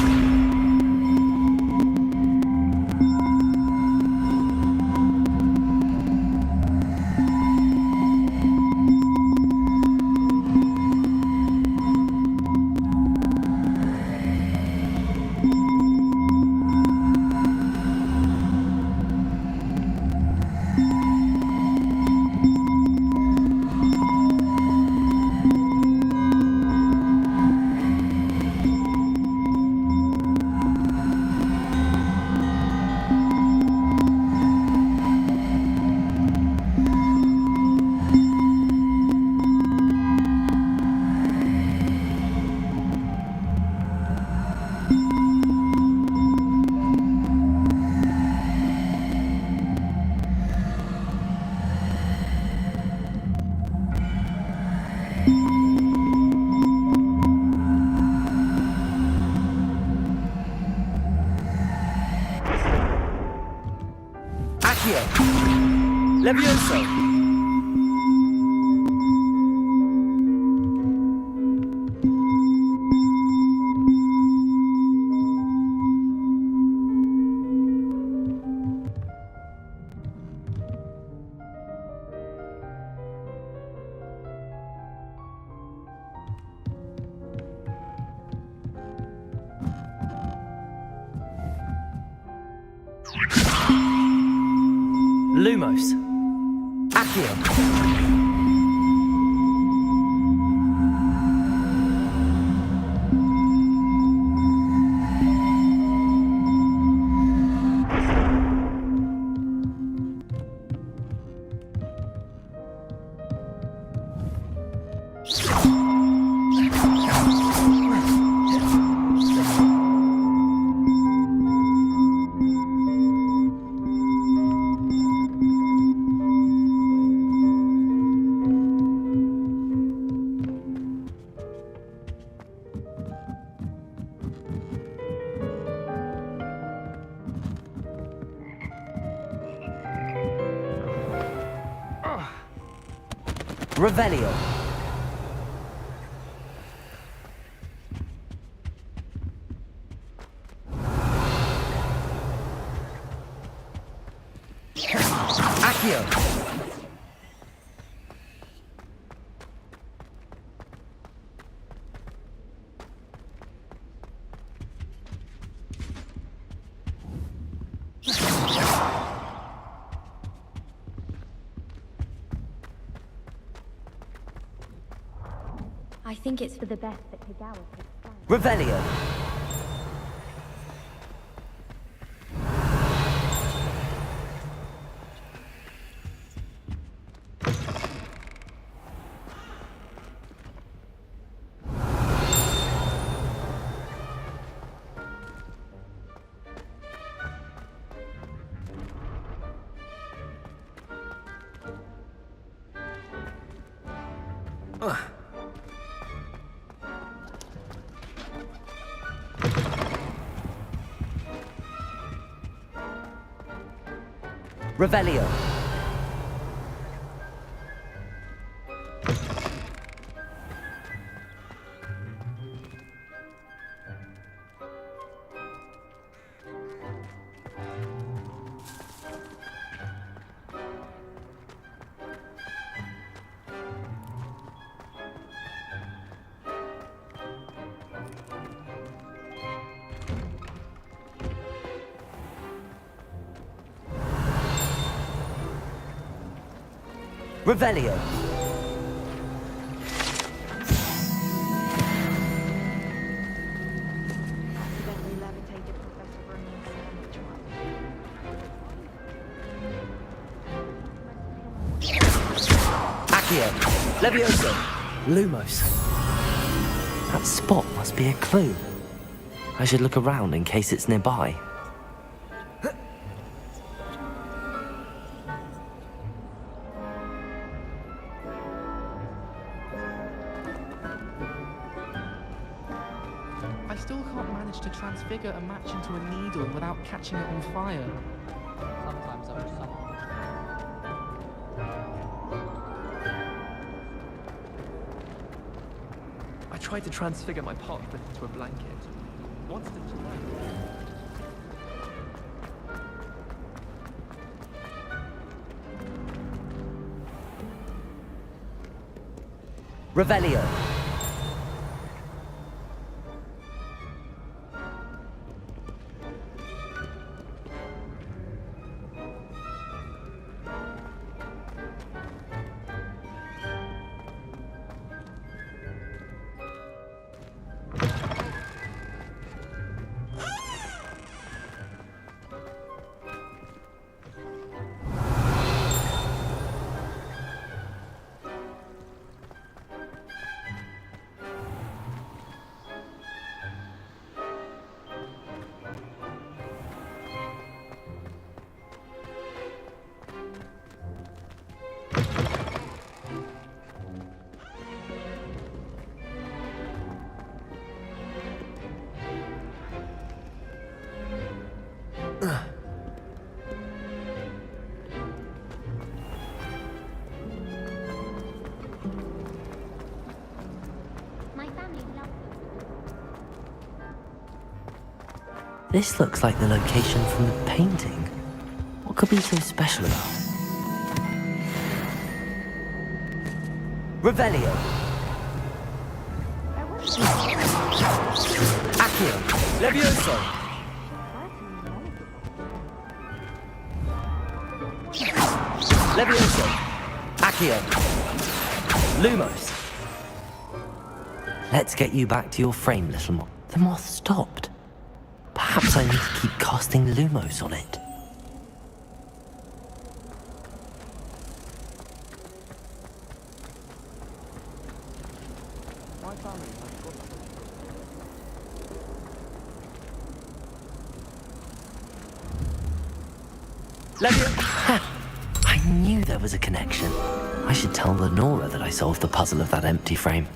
Levioso! Lumos. Accio. Revelio. Accio. I think it's for the best that Kagawa takes flight. Revelio. Revelio. Revelio. Accidentally levitated Professor Ronan's sandwich. Accio. Levioso. Lumos. That spot must be a clue. I should look around in case it's nearby. I still can't manage to transfigure a match into a needle without catching it on fire. Sometimes I'm just I tried to transfigure my pot into a blanket. Once did you like? Revelio. My family loves This looks like the location from the painting. What could be so special about it? Revelio. Accio. Levioso. Levioso. Accio. Lumos. Let's get you back to your frame, little moth. The moth stopped. Perhaps I need to keep casting Lumos on it. I knew there was a connection. I should tell Lenora that I solved the puzzle of that empty frame.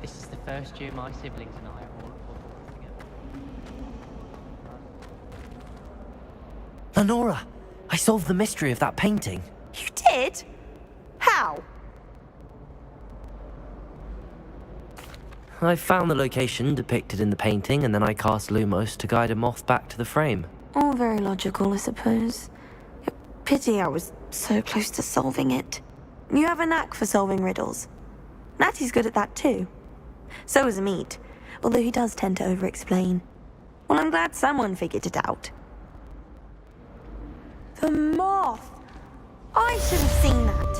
This is the first year my siblings and I are all at Hogwarts together. Lenora, I solved the mystery of that painting. You did? How? I found the location depicted in the painting, and then I cast Lumos to guide a moth back to the frame. All very logical, I suppose. Pity I was so close to solving it. You have a knack for solving riddles. Natty's good at that too. So is Amit, although he does tend to over-explain. Well, I'm glad someone figured it out. The moth! I should have seen that.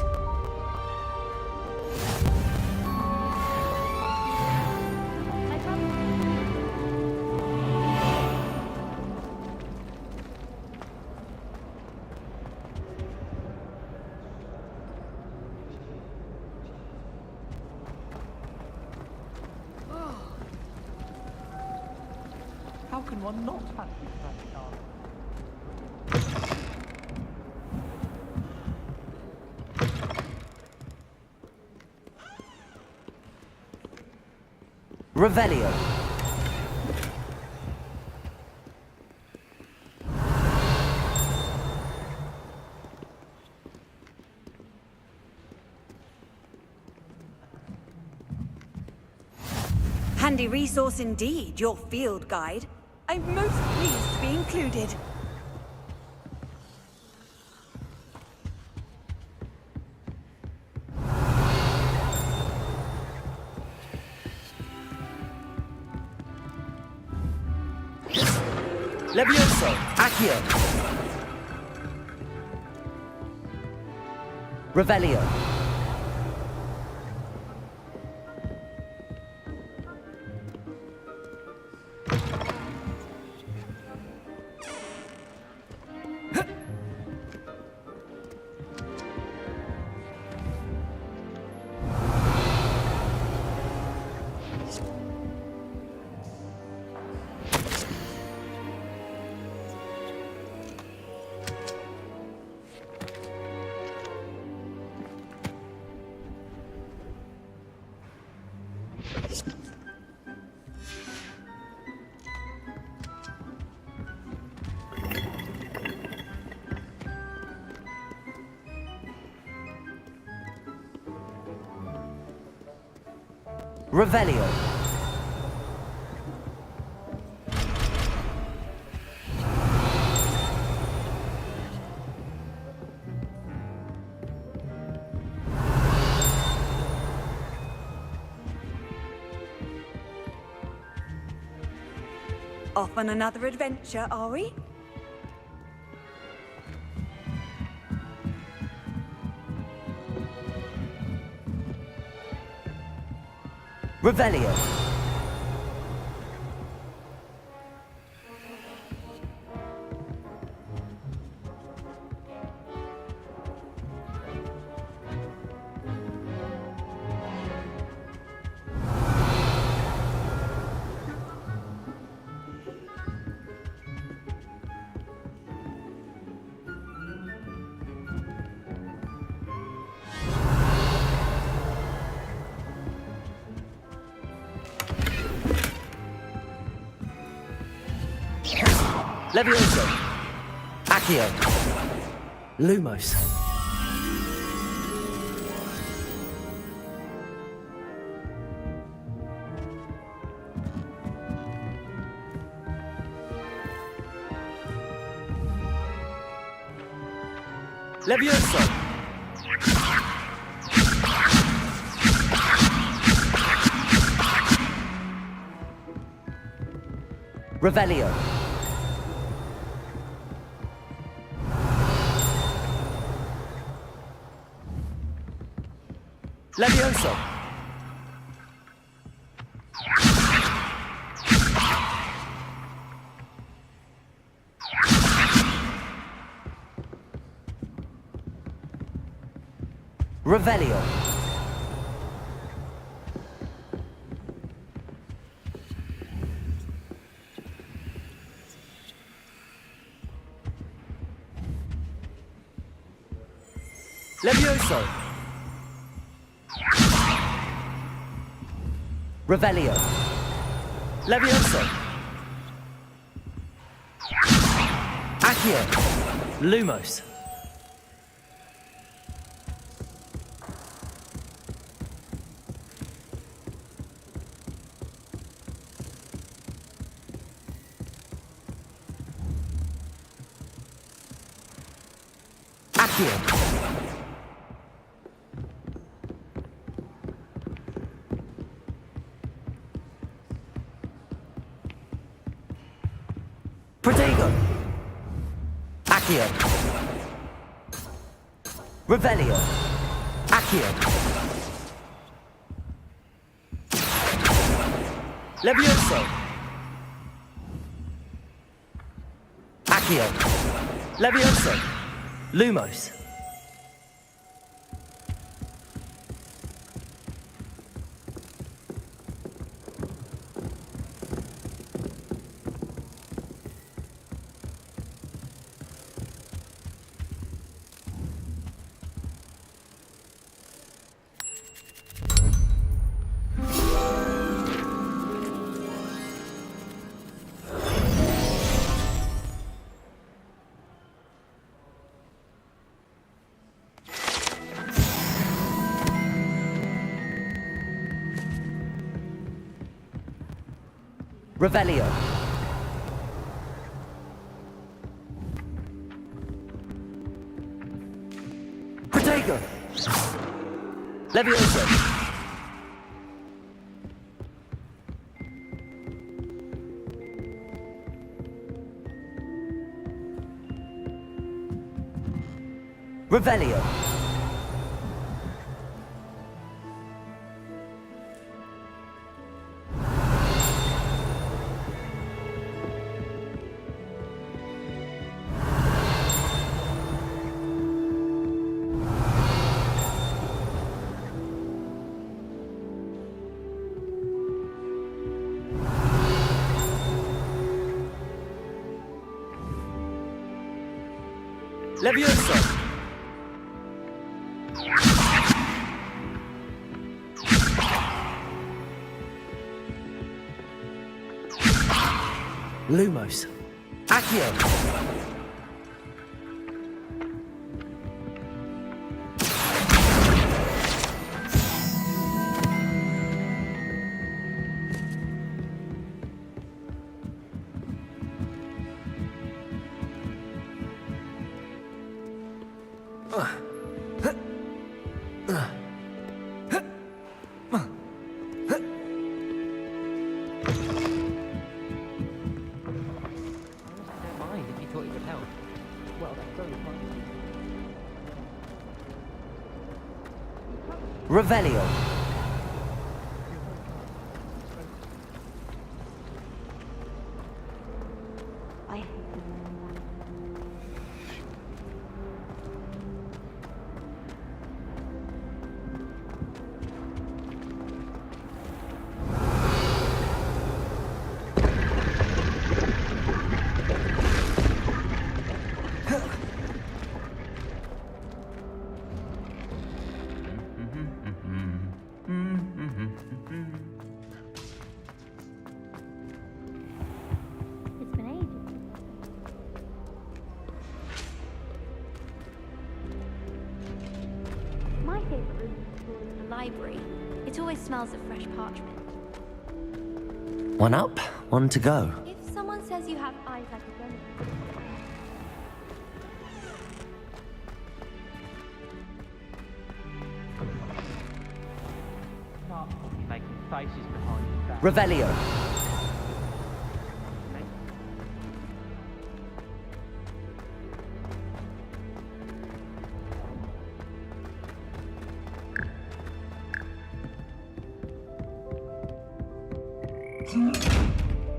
How can one not fancy that car? Revelio. Handy resource indeed, your field guide. I'm most pleased to be included. Levioso. Accio. Revelio. Revelio. Off on another adventure, are we? Revelio. Levioso. Accio. Lumos. Levioso. Revelio. Levioso. Revelio. Levioso. Revelio. Levioso. Accio. Lumos. Accio. Protego. Accio. Revelio. Accio. Levioso. Accio. Levioso. Lumos. Revelio. Protego. Levioso. Revelio. Levioso. Lumos. Accio. Mind if you thought it would help. Well, that's very funny. Revelio. It's been ages. My favourite room in school is the library. It always smells of fresh parchment. One up, one to go. If someone says you have eyes like a gun, Stop making faces behind your back. Revelio.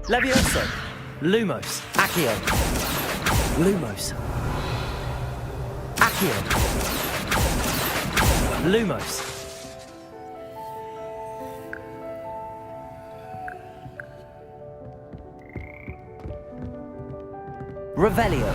Levioso. Lumos. Accio. Lumos. Accio. Lumos. Revelio.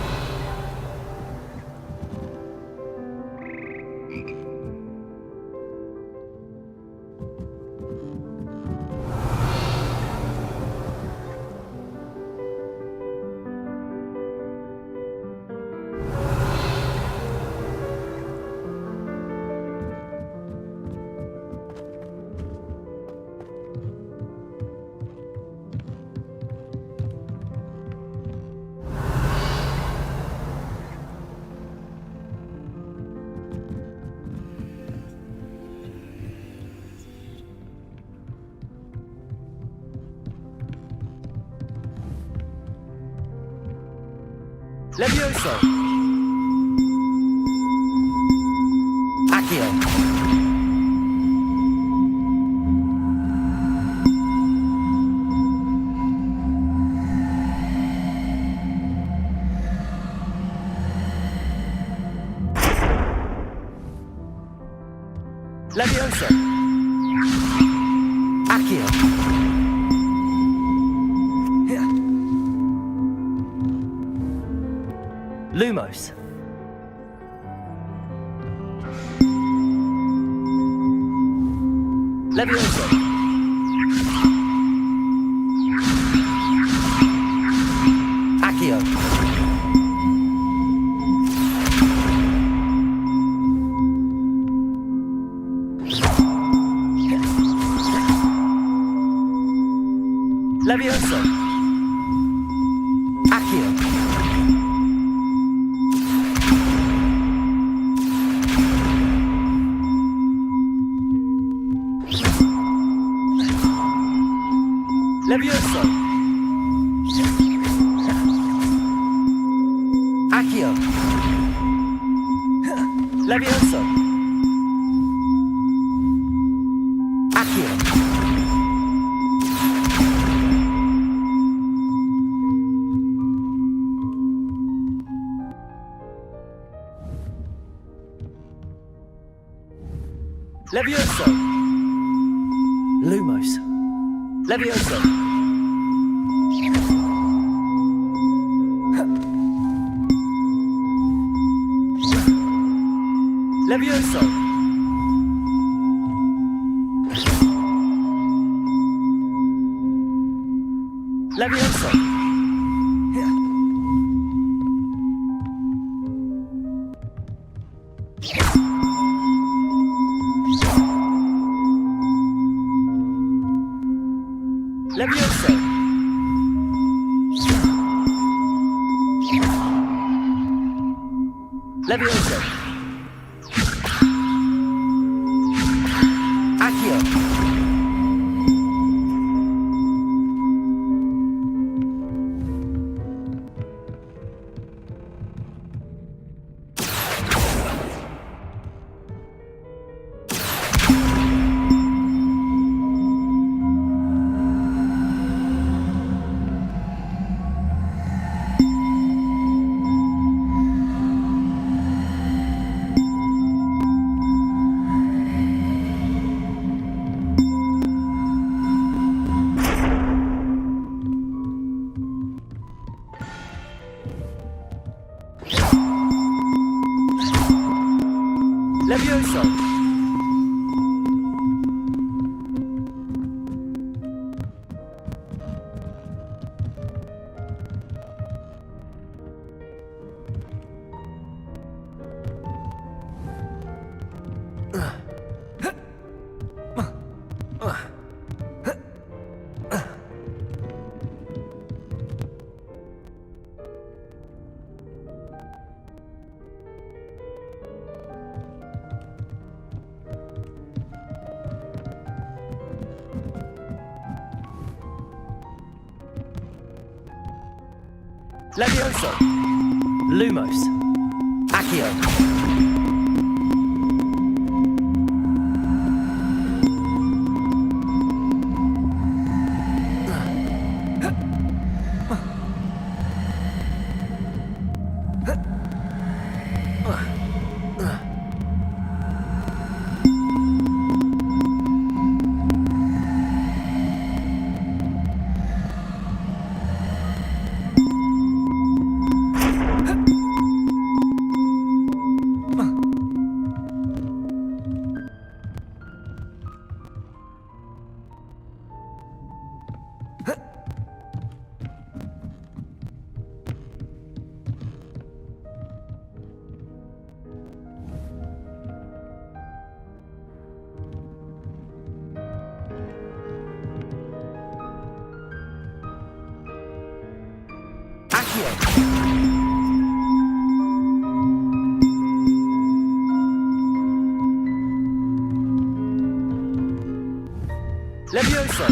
Levioso! Accio! Levioso! Accio! Lumos. Levioso. Accio. Levioso. Accio. Levioso! Accio! Levioso! Accio! Levioso! Lumos! Levioso! Levioso! Levioso! Levioso! Levioso! Accio! Levioso! Levioso! Lumos! Accio! Levioso!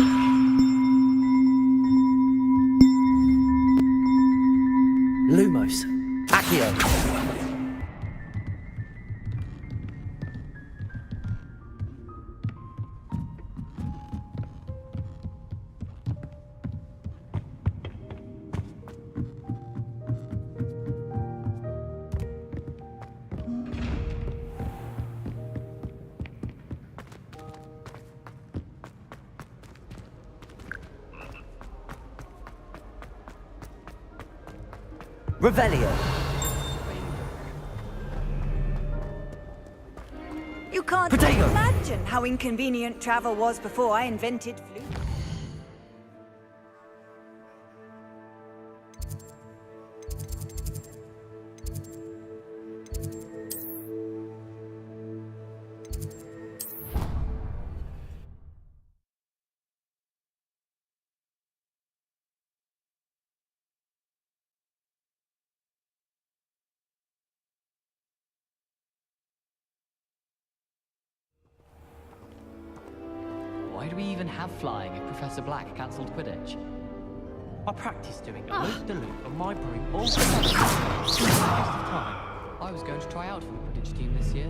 Lumos! Revelio. You can't Potato. imagine how inconvenient travel was before I invented flu. Why do we even have flying if Professor Black cancelled Quidditch? I practiced doing a loop-de-loop on my broom all the time. It's a waste of time. I was going to try out for the Quidditch team this year.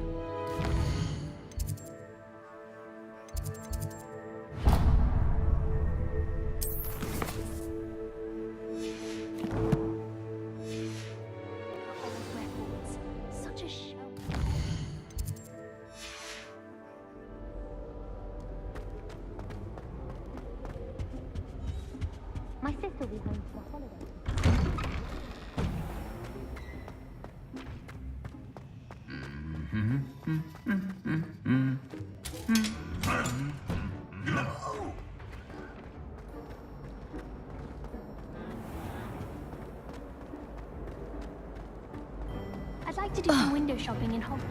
Such a show. My sister will be home for the holiday. I'd like to do some window shopping in Hogwarts.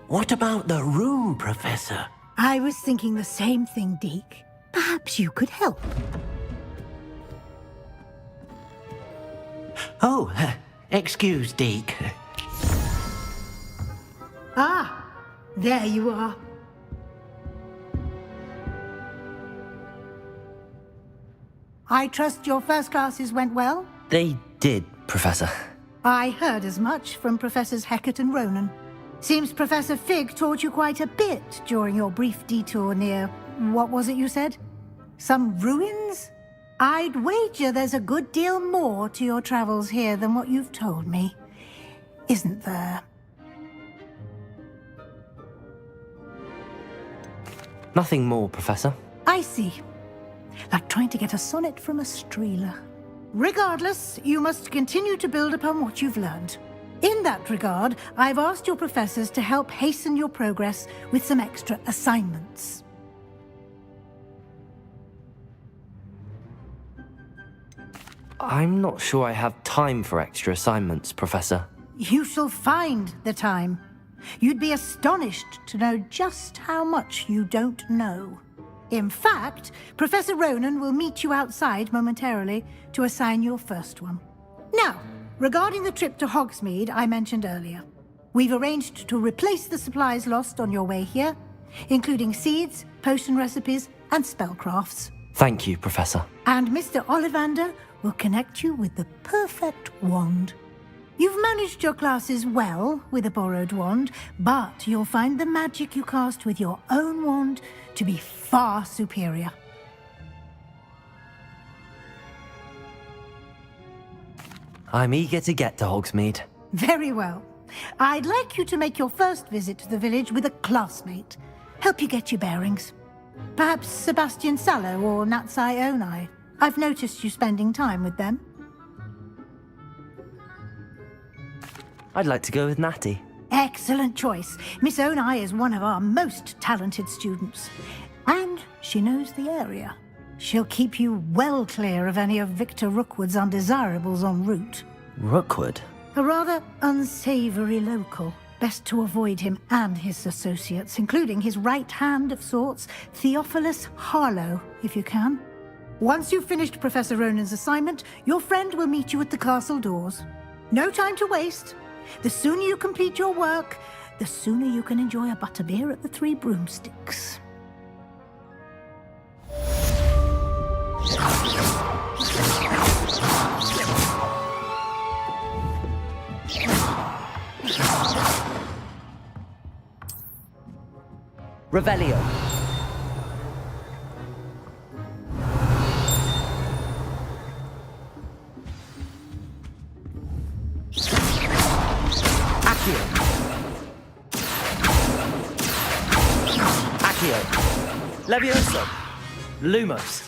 What about the room, Professor? I was thinking the same thing, Deke. Perhaps you could help. Oh, excuse, Deke. Ah, there you are. I trust your first classes went well? They did, Professor. I heard as much from Professors Hecat and Ronan. Seems Professor Fig taught you quite a bit during your brief detour near... what was it you said? Some ruins? I'd wager there's a good deal more to your travels here than what you've told me. Isn't there? Nothing more, Professor. I see. Like trying to get a sonnet from a streeler. Regardless, you must continue to build upon what you've learned. In that regard, I've asked your professors to help hasten your progress with some extra assignments. I'm not sure I have time for extra assignments, Professor. You shall find the time. You'd be astonished to know just how much you don't know. In fact, Professor Ronan will meet you outside momentarily to assign your first one. Now, regarding the trip to Hogsmeade I mentioned earlier, we've arranged to replace the supplies lost on your way here, including seeds, potion recipes, and spellcrafts. Thank you, Professor. And Mr. Ollivander will connect you with the perfect wand. You've managed your classes well with a borrowed wand, but you'll find the magic you cast with your own wand to be far superior. I'm eager to get to Hogsmeade. Very well. I'd like you to make your first visit to the village with a classmate. Help you get your bearings. Perhaps Sebastian Sallow or Natsai Onai. I've noticed you spending time with them. I'd like to go with Natty. Excellent choice. Miss Onai is one of our most talented students. And she knows the area. She'll keep you well clear of any of Victor Rookwood's undesirables en route. Rookwood? A rather unsavory local. Best to avoid him and his associates, including his right hand of sorts, Theophilus Harlow, if you can. Once you've finished Professor Ronan's assignment, your friend will meet you at the castle doors. No time to waste. The sooner you complete your work, the sooner you can enjoy a butterbeer at the Three Broomsticks. Revelio. Accio. Accio. Levioso. Lumos.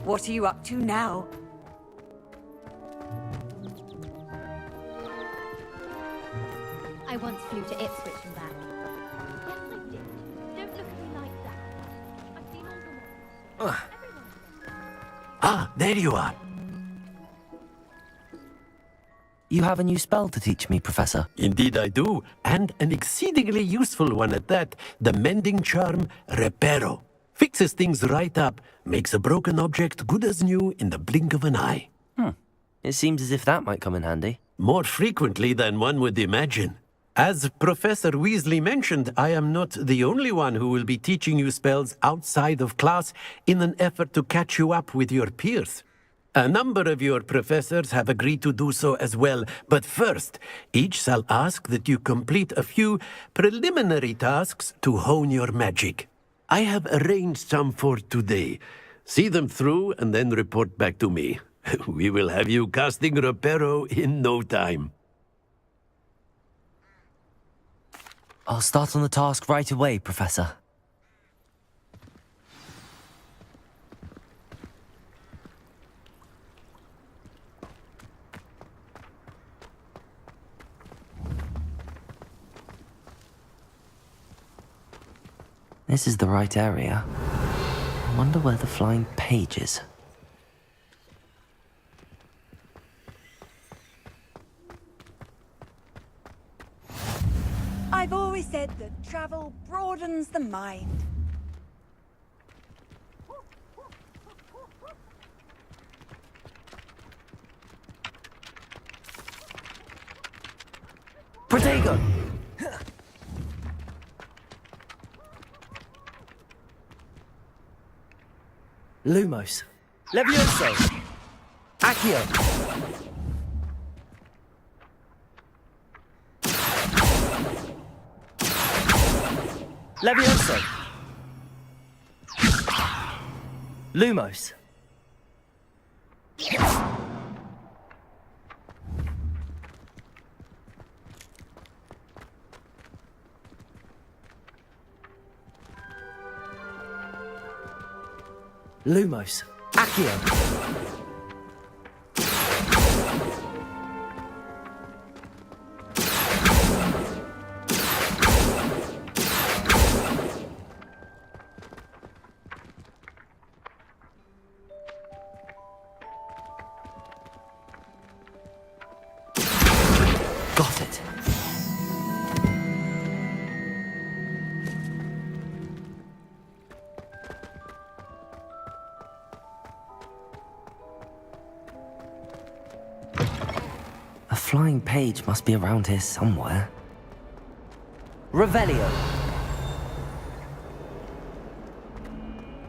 What are you up to now? I once flew to Ipswich and back. Yes, I did. Don't look at me like that. I've seen all the ones. Ah, there you are. You have a new spell to teach me, Professor. Indeed I do, and an exceedingly useful one at that. The mending charm, Reparo. Fixes things right up, makes a broken object good as new in the blink of an eye. It seems as if that might come in handy. More frequently than one would imagine. As Professor Weasley mentioned, I am not the only one who will be teaching you spells outside of class in an effort to catch you up with your peers. A number of your professors have agreed to do so as well, but first, each shall ask that you complete a few preliminary tasks to hone your magic. I have arranged some for today. See them through and then report back to me. We will have you casting Reparo in no time. I'll start on the task right away, Professor. This is the right area. I wonder where the flying page is. I've always said that travel broadens the mind. Protego! Lumos. Levioso. Accio. Levioso. Lumos. Lumos. Accio. Got it. A flying page must be around here somewhere. Revelio.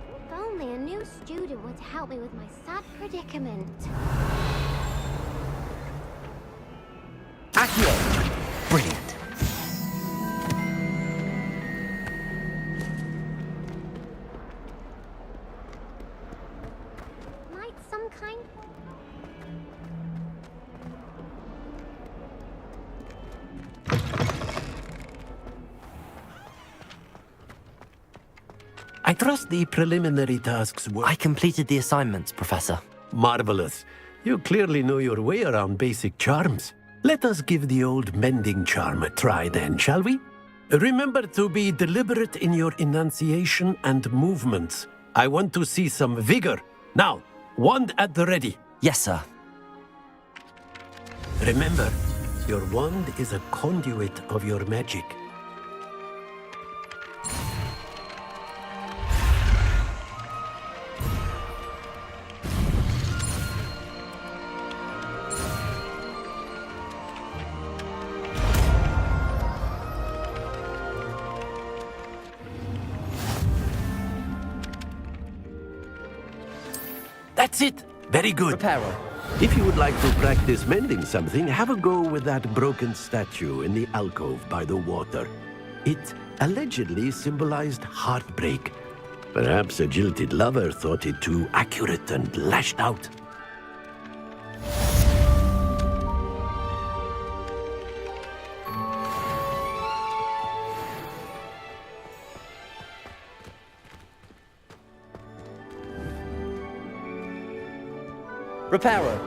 If only a new student would help me with my sad predicament. Accio. Brilliant. Might some kind... I trust the preliminary tasks were... I completed the assignments, Professor. Marvelous. You clearly know your way around basic charms. Let us give the old mending charm a try then, shall we? Remember to be deliberate in your enunciation and movements. I want to see some vigor. Now, wand at the ready. Yes, sir. Remember, your wand is a conduit of your magic. That's it. Very good. Reparo. If you would like to practice mending something, have a go with that broken statue in the alcove by the water. It allegedly symbolized heartbreak. Perhaps a jilted lover thought it too accurate and lashed out. Reparo.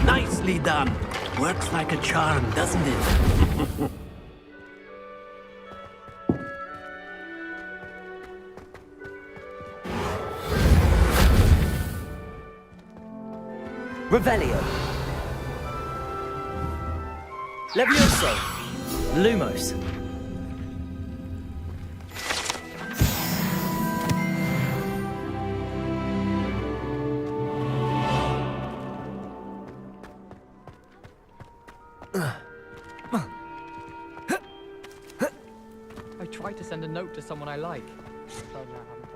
Nicely done. Works like a charm, doesn't it? Revelio. Levioso. Lumos. I tried to send a note to someone I like. Sorry, I haven't.